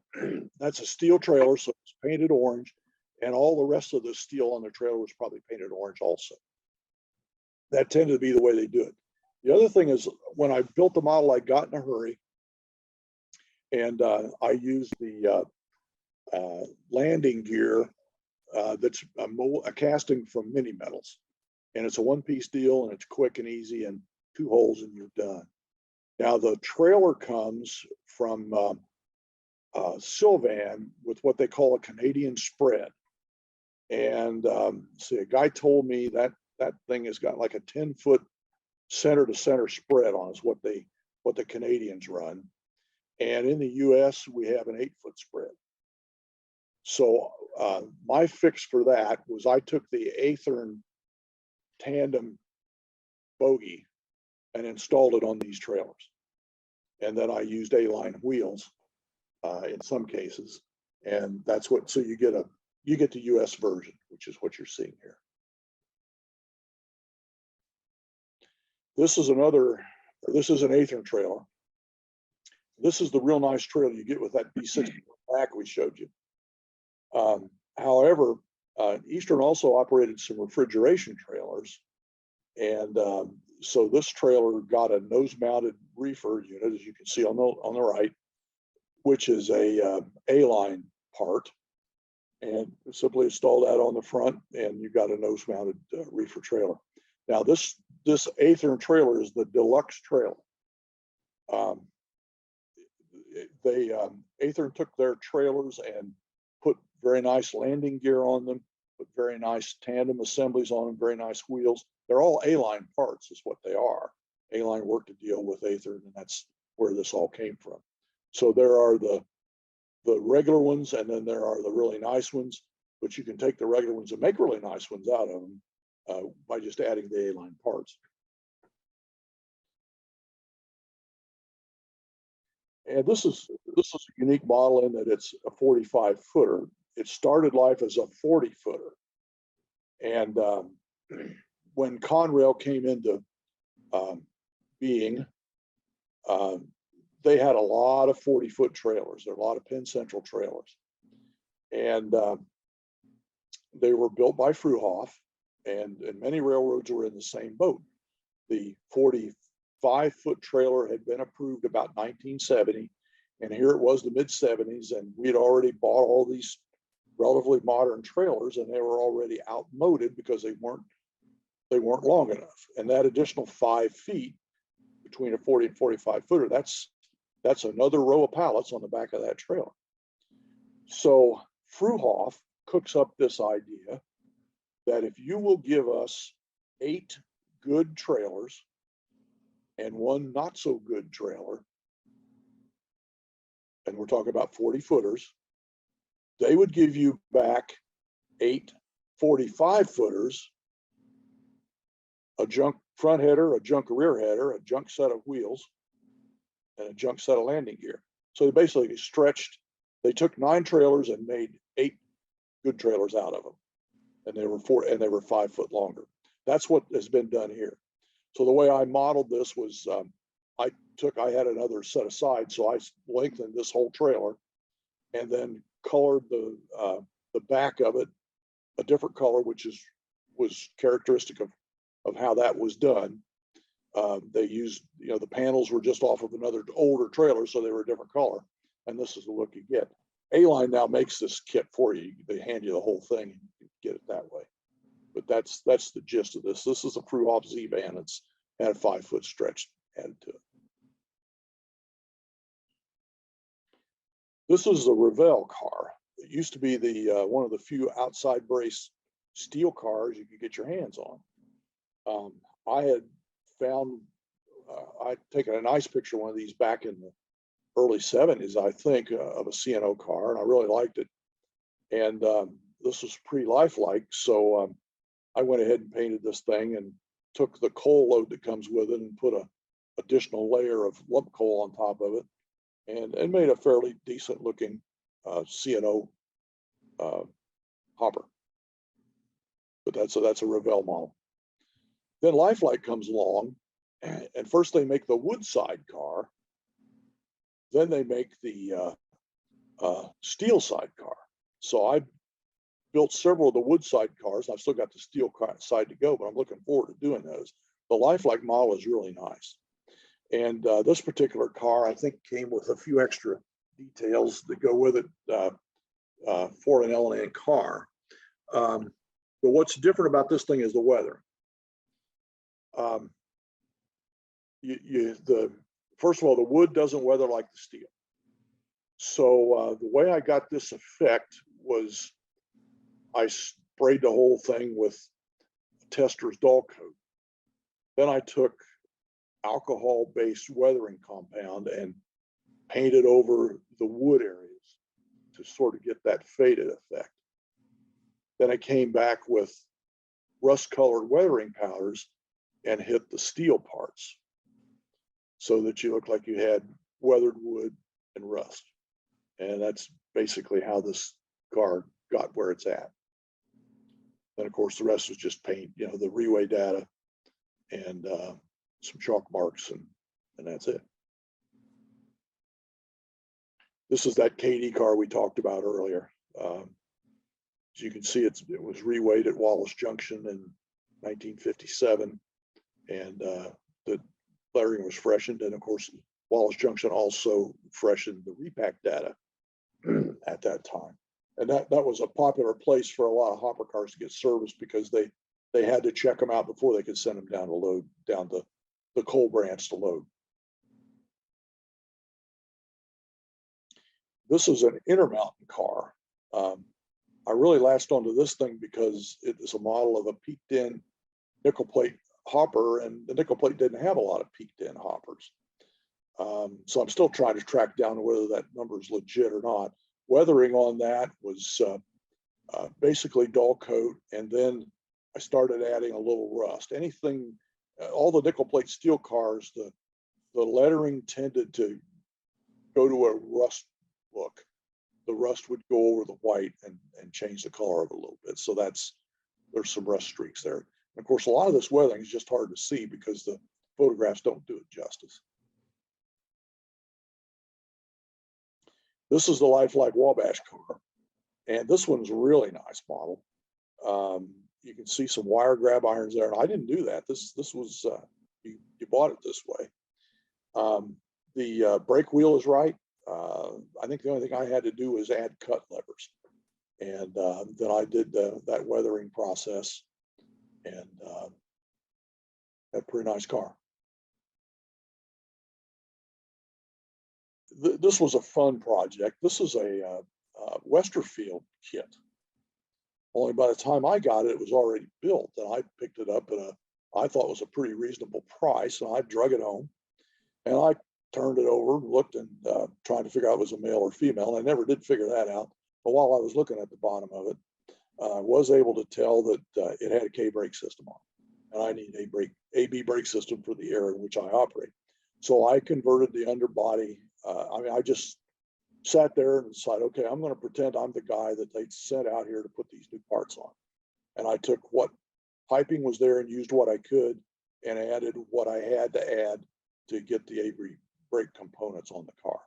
that's a steel trailer, so it's painted orange, and all the rest of the steel on the trailer was probably painted orange also. That tended to be the way they do it. The other thing is, when I built the model, I got in a hurry, and I used the landing gear that's a casting from Mini Metals, and it's a one-piece deal, and it's quick and easy, and 2 holes and you're done. Now the trailer comes from Sylvan with what they call a Canadian spread, and see, a guy told me that thing has got like a 10-foot center to center spread on is what the Canadians run, and in the US we have an 8-foot spread. So my fix for that was I took the Athearn tandem bogie and installed it on these trailers, and then I used A-line wheels in some cases, and that's what, so you get the US version, which is what you're seeing here. This is an Athearn trailer. This is the real nice trailer you get with that B60 back we showed you. However, Eastern also operated some refrigeration trailers, and so this trailer got a nose-mounted reefer unit, as you can see on the right, which is a A-line part, and simply install that on the front, and you got a nose-mounted reefer trailer. Now this Athearn trailer is the deluxe trailer. Athearn took their trailers and put very nice landing gear on them, put very nice tandem assemblies on them, very nice wheels. They're all A-line parts is what they are. A-line worked a deal with Athearn, and that's where this all came from. So there are the regular ones, and then there are the really nice ones, but you can take the regular ones and make really nice ones out of them by just adding the A-line parts. And this is a unique model in that it's a 45-footer. It started life as a 40-footer. And when Conrail came into being, they had a lot of 40-foot trailers. There are a lot of Penn Central trailers. And they were built by Fruhoff, and many railroads were in the same boat. The 45 5-foot trailer had been approved about 1970. And here it was the mid-70s, and we had already bought all these relatively modern trailers, and they were already outmoded because they weren't long enough. And that additional 5 feet between a 40 and 45 footer, that's another row of pallets on the back of that trailer. So Fruhoff cooks up this idea that if you will give us 8 good trailers and 1 not so good trailer, and we're talking about 40 footers, they would give you back 8 45 footers, a junk front header, a junk rear header, a junk set of wheels, and a junk set of landing gear. So they basically stretched, they took 9 trailers and made 8 good trailers out of them. And they were 5 foot longer. That's what has been done here. So the way I modeled this was I had another set aside, so I lengthened this whole trailer and then colored the back of it a different color, which was characteristic of how that was done. They used, the panels were just off of another older trailer, so they were a different color. And this is the look you get. A-Line now makes this kit for you. They hand you the whole thing and you get it that way. But that's the gist of this. This is a Fruhoff Z-Van. It's had a 5-foot stretch added to it. This is the Revell car. It used to be the one of the few outside brace steel cars you could get your hands on. I had found, I'd taken a nice picture of one of these back in the early 70s, I think, of a C&O car, and I really liked it. And this was pre-lifelike, so I went ahead and painted this thing and took the coal load that comes with it and put a additional layer of lump coal on top of it, and made a fairly decent looking C&O hopper. But that's a Revell model. Then Lifelike comes along, and first they make the Woodside car, then they make the steel side car. So I built several of the Woodside cars. I've still got the steel side to go, but I'm looking forward to doing those. The Lifelike model is really nice. And this particular car, I think, came with a few extra details that go with it for an L&N car. But what's different about this thing is the weather. First of all, the wood doesn't weather like the steel. So the way I got this effect was I sprayed the whole thing with Tester's Dull Coat. Then I took alcohol-based weathering compound and painted over the wood areas to sort of get that faded effect. Then I came back with rust-colored weathering powders and hit the steel parts so that you look like you had weathered wood and rust. And that's basically how this car got where it's at. Then, of course, the rest was just paint, the reweigh data and some chalk marks, and that's it. This is that KD car we talked about earlier. As you can see, it was reweighed at Wallace Junction in 1957, and the lettering was freshened. And of course, Wallace Junction also freshened the repack data at that time. And that was a popular place for a lot of hopper cars to get serviced because they had to check them out before they could send them down to load, down to the coal branch to load. This is an Intermountain car. I really latched onto this thing because it is a model of a peaked in nickel plate hopper, and the nickel plate didn't have a lot of peaked in hoppers. So I'm still trying to track down whether that number is legit or not. Weathering on that was basically dull coat, and then I started adding a little rust. Anything, all the nickel plate steel cars, the lettering tended to go to a rust look. The rust would go over the white and change the color of it a little bit. So there's some rust streaks there. And of course, a lot of this weathering is just hard to see because the photographs don't do it justice. This is the Lifelike Wabash car. And this one's a really nice model. You can see some wire grab irons there. And I didn't do that. This was you bought it this way. The brake wheel is right. I think the only thing I had to do was add cut levers, and then I did that weathering process, and had a pretty nice car. This was a fun project. This is a Westerfield kit. Only by the time I got it, it was already built, and I picked it up at I thought it was a pretty reasonable price, and I drug it home, and I turned it over, looked, and trying to figure out if it was a male or female. And I never did figure that out. But while I was looking at the bottom of it, I was able to tell that it had a K brake system on it, and I need a AB brake system for the area in which I operate. So I converted the underbody. I just sat there and decided, okay, I'm going to pretend I'm the guy that they sent out here to put these new parts on. And I took what piping was there and used what I could, and added what I had to add to get the AB brake components on the car,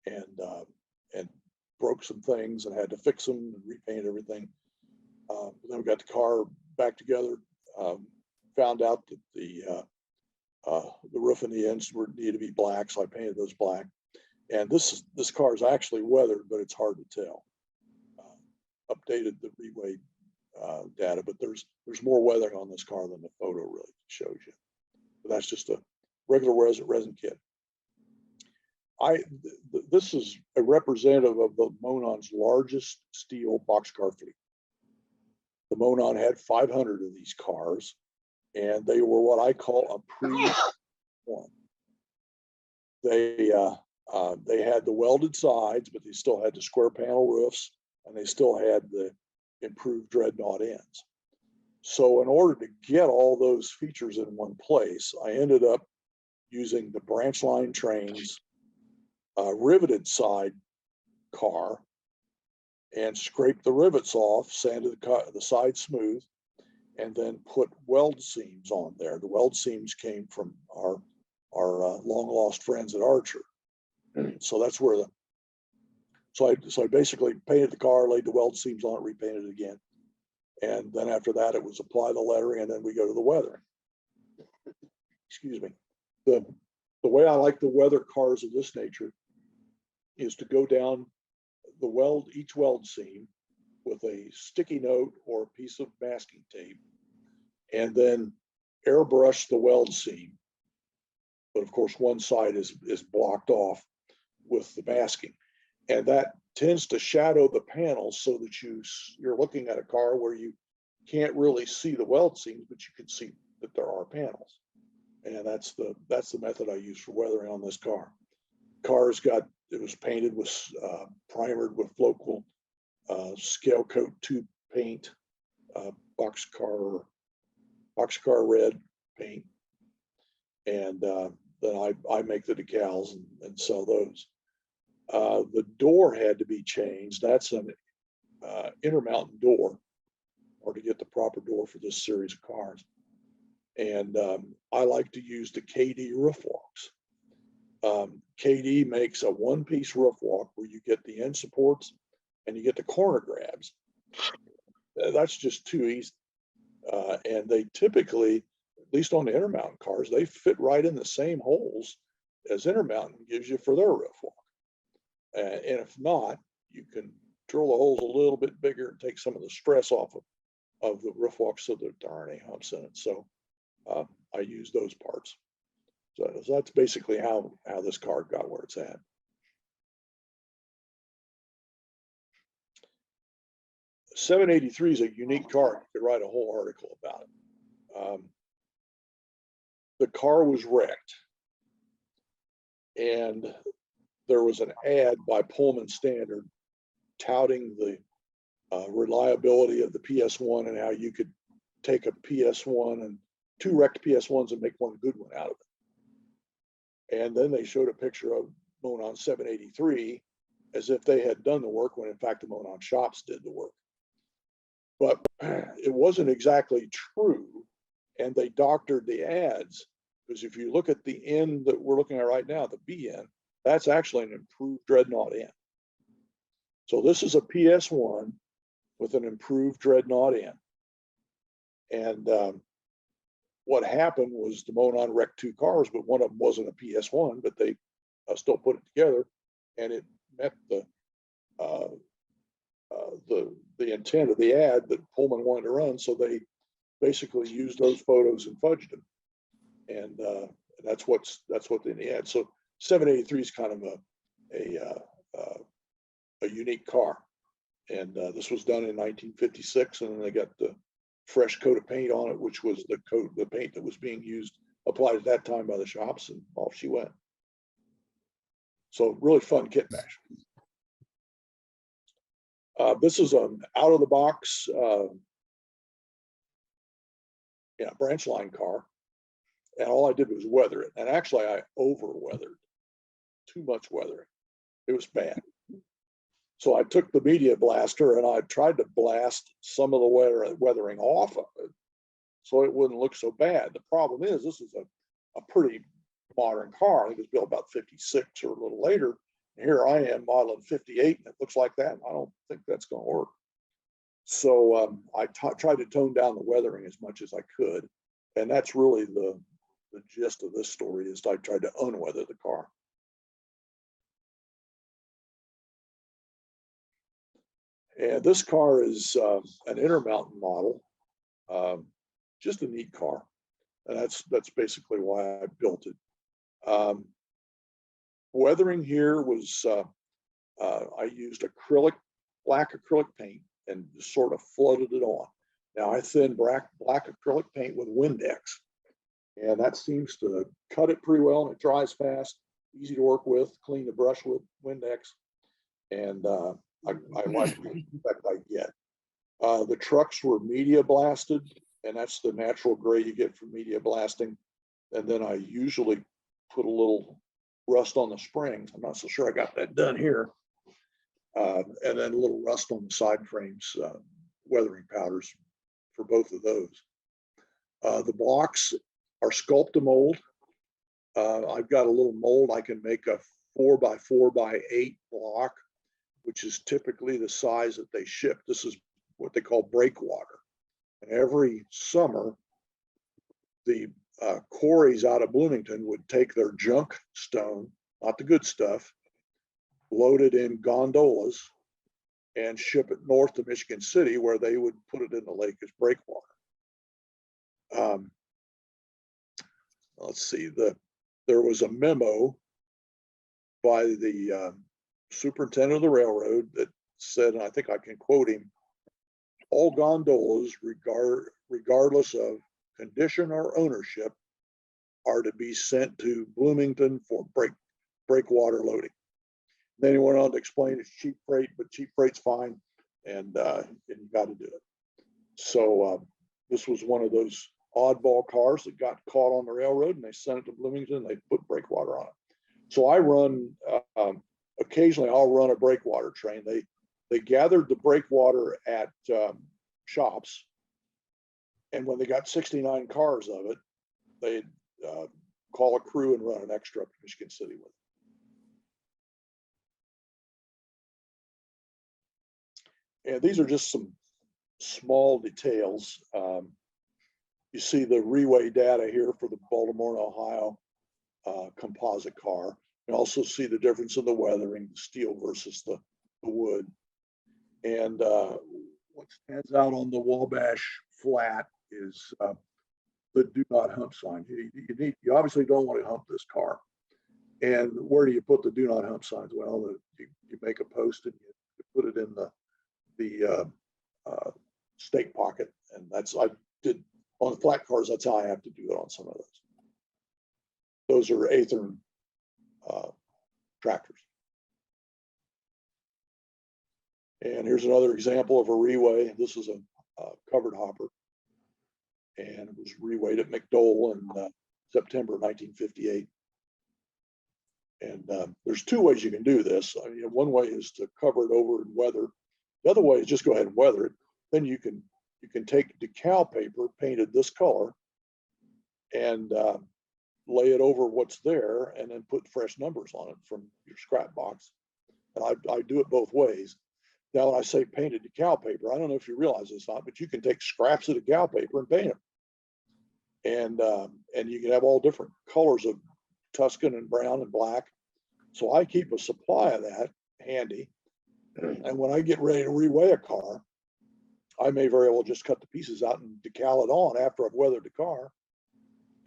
and broke some things and had to fix them and repaint everything. Then we got the car back together. Found out that the roof and the ends needed to be black, so I painted those black. And this car is actually weathered, but it's hard to tell. Updated the reweigh data, but there's more weathering on this car than the photo really shows you. But that's just a regular resin kit. This is a representative of the Monon's largest steel boxcar fleet. The Monon had 500 of these cars, and they were what I call a pre-one. They had the welded sides, but they still had the square panel roofs, and they still had the improved dreadnought ends. So in order to get all those features in one place, I ended up using the branch line trains, riveted side car, and scraped the rivets off, sanded the side smooth, and then put weld seams on there. The weld seams came from our long lost friends at Archer. So that's where so I basically painted the car, laid the weld seams on it, repainted it again. And then after that, it was apply the lettering, and then we go to the weathering. Excuse me. The way I like to weather cars of this nature is to go down each weld seam with a sticky note or a piece of masking tape, and then airbrush the weld seam. But of course, one side is blocked off with the masking, and that tends to shadow the panels so that you're looking at a car where you can't really see the weld seams, but you can see that there are panels. And that's the method I use for weathering on this car. It was painted with primered with local scale coat tube paint, boxcar red paint, and then I make the decals and sell those. The door had to be changed. That's an Intermountain door, or to get the proper door for this series of cars. And I like to use the KD roof walks. KD makes a one-piece roof walk where you get the end supports and you get the corner grabs. That's just too easy. And they typically, at least on the Intermountain cars, they fit right in the same holes as Intermountain gives you for their roof walk. And if not, you can drill the holes a little bit bigger and take some of the stress off of the roof walk so that there aren't any humps in it. So I use those parts. So that's basically how this car got where it's at. .783 is a unique car. You could write a whole article about it. The car was wrecked, and there was an ad by Pullman Standard touting the reliability of the PS1 and how you could take a PS1 and two wrecked PS1s and make one good one out of it. And then they showed a picture of Monon 783 as if they had done the work, when in fact the Monon shops did the work. But it wasn't exactly true, and they doctored the ads, because if you look at the end that we're looking at right now, the B end, that's actually an improved dreadnought end. So this is a PS1 with an improved dreadnought end. And what happened was the Monon wrecked 2 cars, but one of them wasn't a PS1, but they still put it together, and it met the intent of the ad that Pullman wanted to run. So they basically used those photos and fudged them, and that's what's in the ad. So 783 is kind of a unique car, and this was done in 1956, and then they got the fresh coat of paint on it, which was the paint that was being used, applied at that time by the shops, and off she went. So really fun kit bash. This is an out of the box branch line car, and all I did was weather it. And actually I over weathered, too much weathering. It was bad. So I took the media blaster and I tried to blast some of the weathering off of it so it wouldn't look so bad. The problem is this is a pretty modern car. I think it was built about 56 or a little later. And here I am modeling 58 and it looks like that. I don't think that's going to work. So I tried to tone down the weathering as much as I could. And that's really the gist of this story, is I tried to unweather the car. And this car is an Intermountain model, just a neat car. And that's basically why I built it. Weathering here was, I used black acrylic paint and just sort of flooded it on. Now I thin black acrylic paint with Windex, and that seems to cut it pretty well, and it dries fast, easy to work with, clean the brush with Windex, and I like the effect I get. The trucks were media blasted, and that's the natural gray you get from media blasting. And then I usually put a little rust on the springs. I'm not so sure I got that done here. And then a little rust on the side frames, weathering powders for both of those. The blocks are Sculpt-A-Mold. I've got a little mold. I can make a 4x4x8 block, which is typically the size that they ship. This is what they call breakwater. And every summer, the quarries out of Bloomington would take their junk stone, not the good stuff, load it in gondolas and ship it north to Michigan City, where they would put it in the lake as breakwater. Let's see, there was a memo by the superintendent of the railroad that said, and I think I can quote him, all gondolas, regardless of condition or ownership, are to be sent to Bloomington for breakwater loading. Then he went on to explain it's cheap freight, but cheap freight's fine, and you got to do it. So this was one of those oddball cars that got caught on the railroad, and they sent it to Bloomington, and they put breakwater on it. So I run, occasionally I'll run a breakwater train. They gathered the breakwater at shops, and when they got 69 cars of it, they'd call a crew and run an extra up to Michigan City with it. And these are just some small details. You see the reweigh data here for the Baltimore and Ohio composite car. You also see the difference in the weathering, the steel versus the wood. And what stands out on the Wabash flat is the do not hump sign. You obviously don't want to hump this car. And where do you put the do not hump signs? Well, you make a post and you put it in the stake pocket. And I did on the flat cars, that's how I have to do it on some of those. Those are Athearn tractors. And here's another example of a reweigh. This is a covered hopper, and it was reweighed at McDowell in September 1958. And there's two ways you can do this. I mean, one way is to cover it over and weather. The other way is just go ahead and weather it. Then you can take decal paper painted this color and lay it over what's there, and then put fresh numbers on it from your scrap box. And I do it both ways. Now, when I say painted decal paper, I don't know if you realize this or not, but you can take scraps of decal paper and paint them. and you can have all different colors of Tuscan and brown and black. So I keep a supply of that handy. And when I get ready to reweigh a car, I may very well just cut the pieces out and decal it on after I've weathered the car.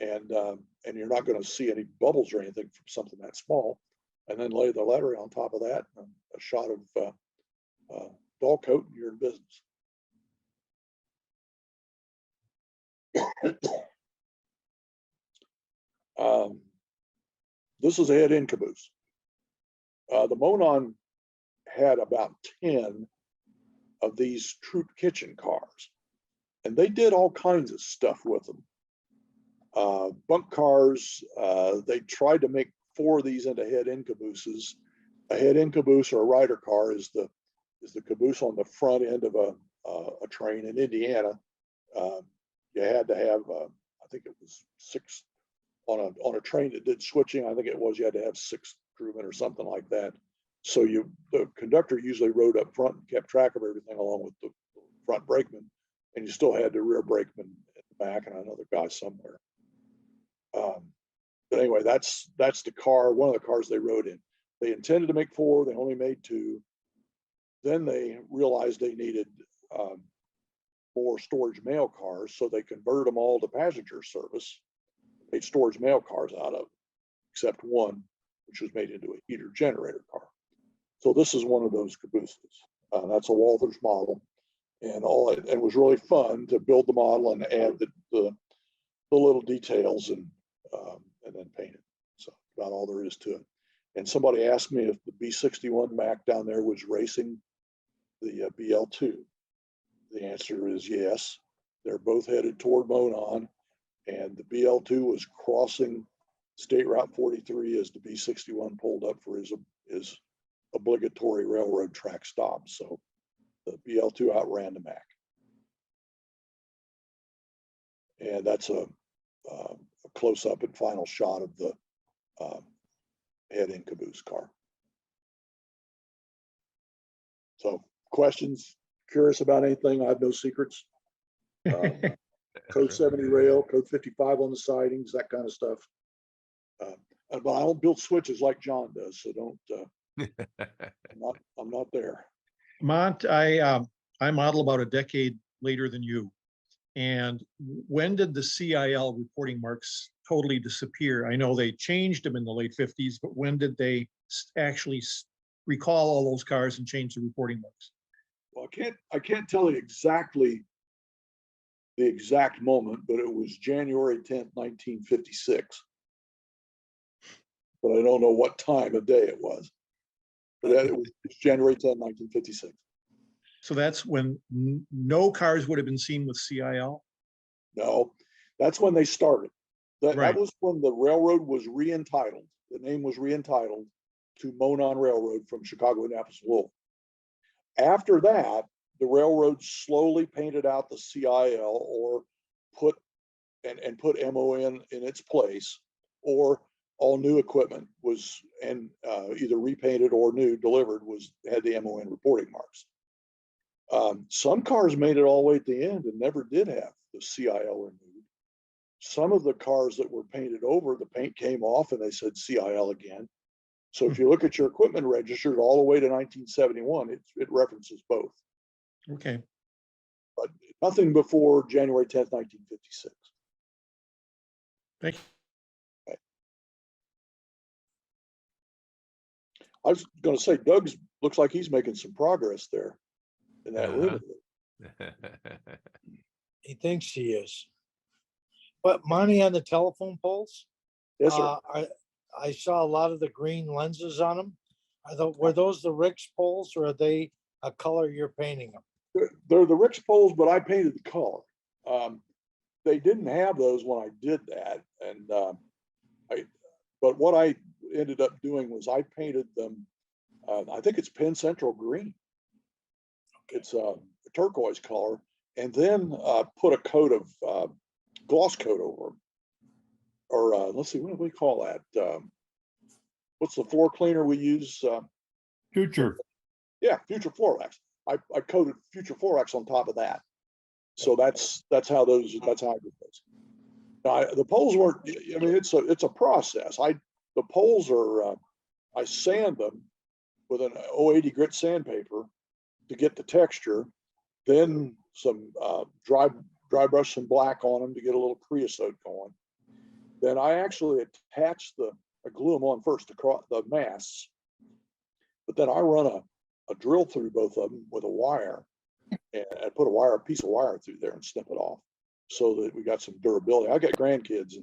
And you're not going to see any bubbles or anything from something that small. And then lay the lettering on top of that, and a shot of dull coat, and you're in business. This is a head-in caboose. The Monon had about 10 of these troop kitchen cars, and they did all kinds of stuff with them. Bunk cars, they tried to make 4 of these into head-in cabooses. A head-in caboose or a rider car is the caboose on the front end of a train. In Indiana. You had to have, I think it was 6 on a train that did switching. I think it was, you had to have 6 crewmen or something like that. So the conductor usually rode up front and kept track of everything along with the front brakeman, and you still had the rear brakeman at the back and another guy somewhere. But anyway, that's the car, one of the cars they rode in. They intended to make 4, they only made 2. Then they realized they needed more storage mail cars, so they converted them all to passenger service, made storage mail cars out of them, except one, which was made into a heater generator car. So this is one of those cabooses. That's a Walthers model, and it was really fun to build the model and add the little details and then paint it. So about all there is to it. And somebody asked me if the B61 Mac down there was racing the BL2. The answer is yes. They're both headed toward Monon, and the BL2 was crossing State Route 43 as the B61 pulled up for his obligatory railroad track stop. So the BL2 outran the Mac. And that's a close-up and final shot of the head-in caboose car. So questions, curious about anything? I have no secrets. Code 70 rail, code 55 on the sidings, that kind of stuff. But I don't build switches like John does, so don't. I'm not there. Mont, I model about a decade later than you. And when did the CIL reporting marks totally disappear? I know they changed them in the late 50s, but when did they actually recall all those cars and change the reporting marks? Well, I can't tell you exactly the exact moment, but it was January 10th, 1956. But I don't know what time of day it was. But it was January 10th, 1956. So that's when no cars would have been seen with CIL? No, that's when they started. That Right. was when the railroad was re-entitled. The name was re-entitled to Monon Railroad from Chicago, Annapolis, Louisville. After that, the railroad slowly painted out the CIL or put MON in its place, or all new equipment was either repainted or new delivered had the MON reporting marks. Some cars made it all the way at the end and never did have the CIL removed. Some of the cars that were painted over, the paint came off and they said CIL again. So if you look at your equipment registered all the way to 1971, it references both. Okay. But nothing before January 10th, 1956. Thank you. Okay. I was going to say, Doug's looks like he's making some progress there in that room. He thinks he is. But Monty, on the telephone poles, Yes, sir. I saw a lot of the green lenses on them. Were those the Rix poles, or are they a color you're painting them? They're the Rix poles, but I painted the color. They didn't have those when I did that, and but what I ended up doing was I painted them. I think it's Penn Central green. It's a turquoise color, and then put a coat of gloss coat over them. Or let's see, what do we call that? What's the floor cleaner we use? Future. Yeah, Future Floor Wax. I coated Future Floor Wax on top of that. So that's how I did those. The poles weren't, I mean, it's a process. The poles are, I sand them with an 080 grit sandpaper to get the texture, then some dry brush some black on them to get a little creosote going. Then I actually attach I glue them on first across the masts, but then I run a drill through both of them with a wire, and I put a piece of wire through there and snip it off so that we got some durability. I got grandkids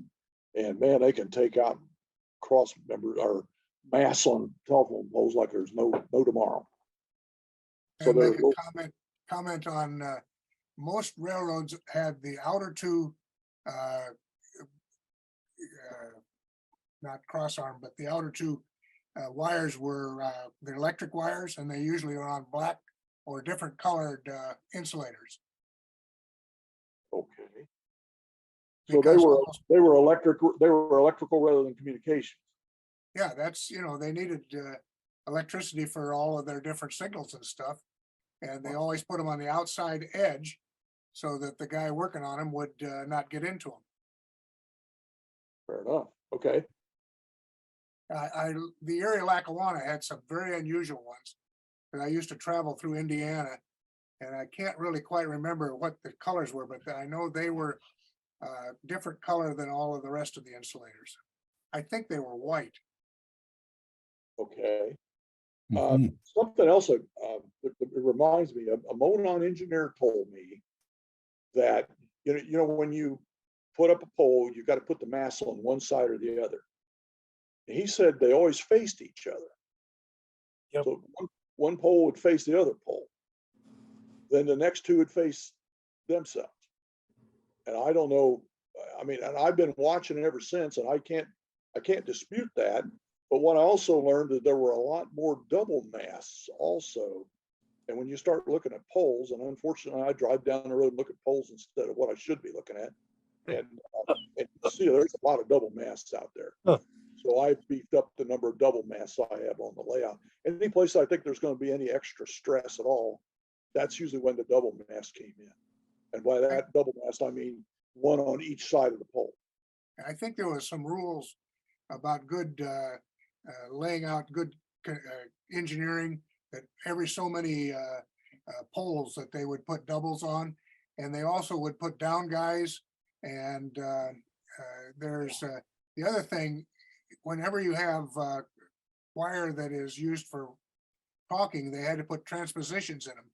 and man, they can take out cross member or masts on telephone poles like there's no tomorrow. So And they're make a comment on, most railroads had the outer two, not cross arm, but the outer two wires were the electric wires, and they usually are on black or different colored insulators. okay. So Because they were electrical rather than communication. yeah, that's, they needed electricity for all of their different signals and stuff. And they always put them on the outside edge so that the guy working on them would not get into them. Fair enough. Okay. The area Lackawanna had some very unusual ones. And I used to travel through Indiana, and I can't really quite remember what the colors were, but I know they were different color than all of the rest of the insulators. I think they were white. Okay. Mhm. Something else that it reminds me of, a Monon engineer told me that, when you put up a pole, you got to put the mast on one side or the other. And he said they always faced each other. Yep. So one pole would face the other pole. Then the next two would face themselves. And I don't know, I mean, and I've been watching it ever since, and I can't dispute that. But what I also learned is there were a lot more double masts also. And when you start looking at poles, and unfortunately I drive down the road and look at poles instead of what I should be looking at. And you see there's a lot of double masts out there. Huh. So I've beefed up the number of double masts I have on the layout. Any place I think there's going to be any extra stress at all, that's usually when the double mast came in. And by that double mast, I mean one on each side of the pole. I think there was some rules about good laying out good engineering, that every so many poles that they would put doubles on, and they also would put down guys. And there's the other thing, whenever you have wire that is used for talking, they had to put transpositions in them.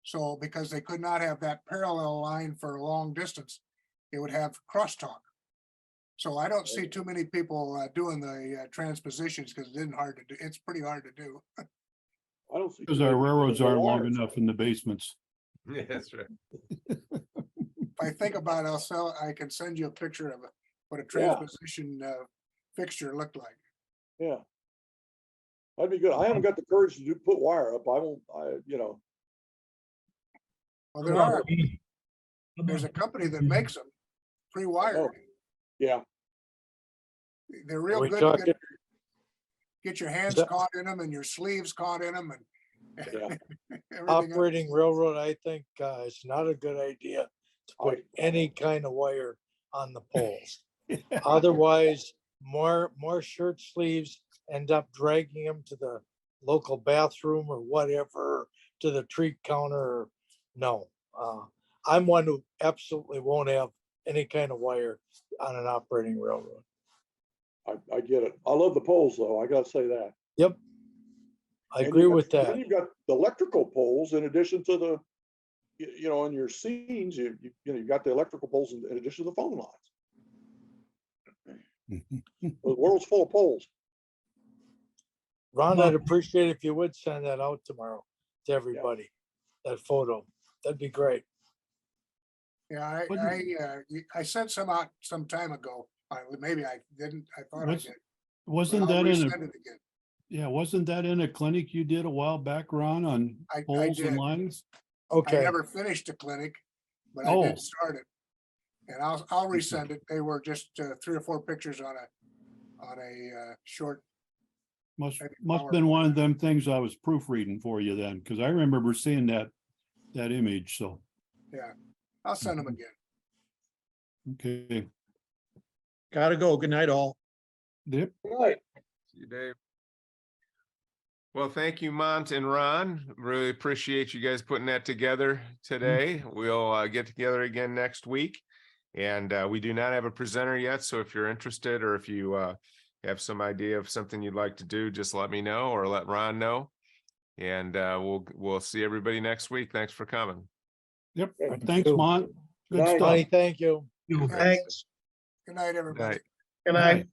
So because they could not have that parallel line for a long distance, it would have crosstalk. So I don't see too many people doing the transpositions because it's pretty hard to do. I don't see. Because our railroads aren't long enough in the basements. Yeah, that's right. If I think about it, I can send you a picture of what a transposition fixture looked like. Yeah. That'd be good. I haven't got the courage to put wire up. Well, there's a company that makes them pre-wired. Oh, yeah. They're real We good. talking- To get your hands that- caught in them and your sleeves caught in them, and Yeah. everything else. Operating railroad, I think it's not a good idea to put any kind of wire on the poles. Otherwise, more shirt sleeves end up dragging them to the local bathroom or whatever, to the tree counter. No, I'm one who absolutely won't have any kind of wire on an operating railroad. I get it. I love the poles though. I gotta say that. Yep. I And agree you got- with that. Then you've got the electrical poles in addition to the, in your scenes, you've got the electrical poles in addition to the phone lines. The world's full of poles. Ron, I'd appreciate if you would send that out tomorrow to everybody, that photo. That'd be great. Yeah, I sent some out some time ago. Maybe I didn't. I thought I What's- did. Wasn't But I'll that in a, resend it again. yeah, wasn't that in a clinic you did a while back, Ron, on I poles and did. lines? I Okay, never finished the clinic, but I Oh. did start it. And I'll resend it. They were just 3 or 4 pictures on a short. Must Maybe have been one of them things I was proofreading for you then, because I remember seeing that image, so, Yeah, I'll send them again. okay. Gotta go. Good night, all. Yep. Right. See you, Dave. Well, thank you, Mont and Ron. Really appreciate you guys putting that together today. We'll get together again next week. And we do not have a presenter yet. So if you're interested, or if you have some idea of something you'd like to do, just let me know or let Ron know. And we'll see everybody next week. Thanks for coming. Yep. Thank Thanks, you. Mont. Good Night. stuff. Monty, thank you. You know, Thanks. Good night, everybody. Night. Good Night. night.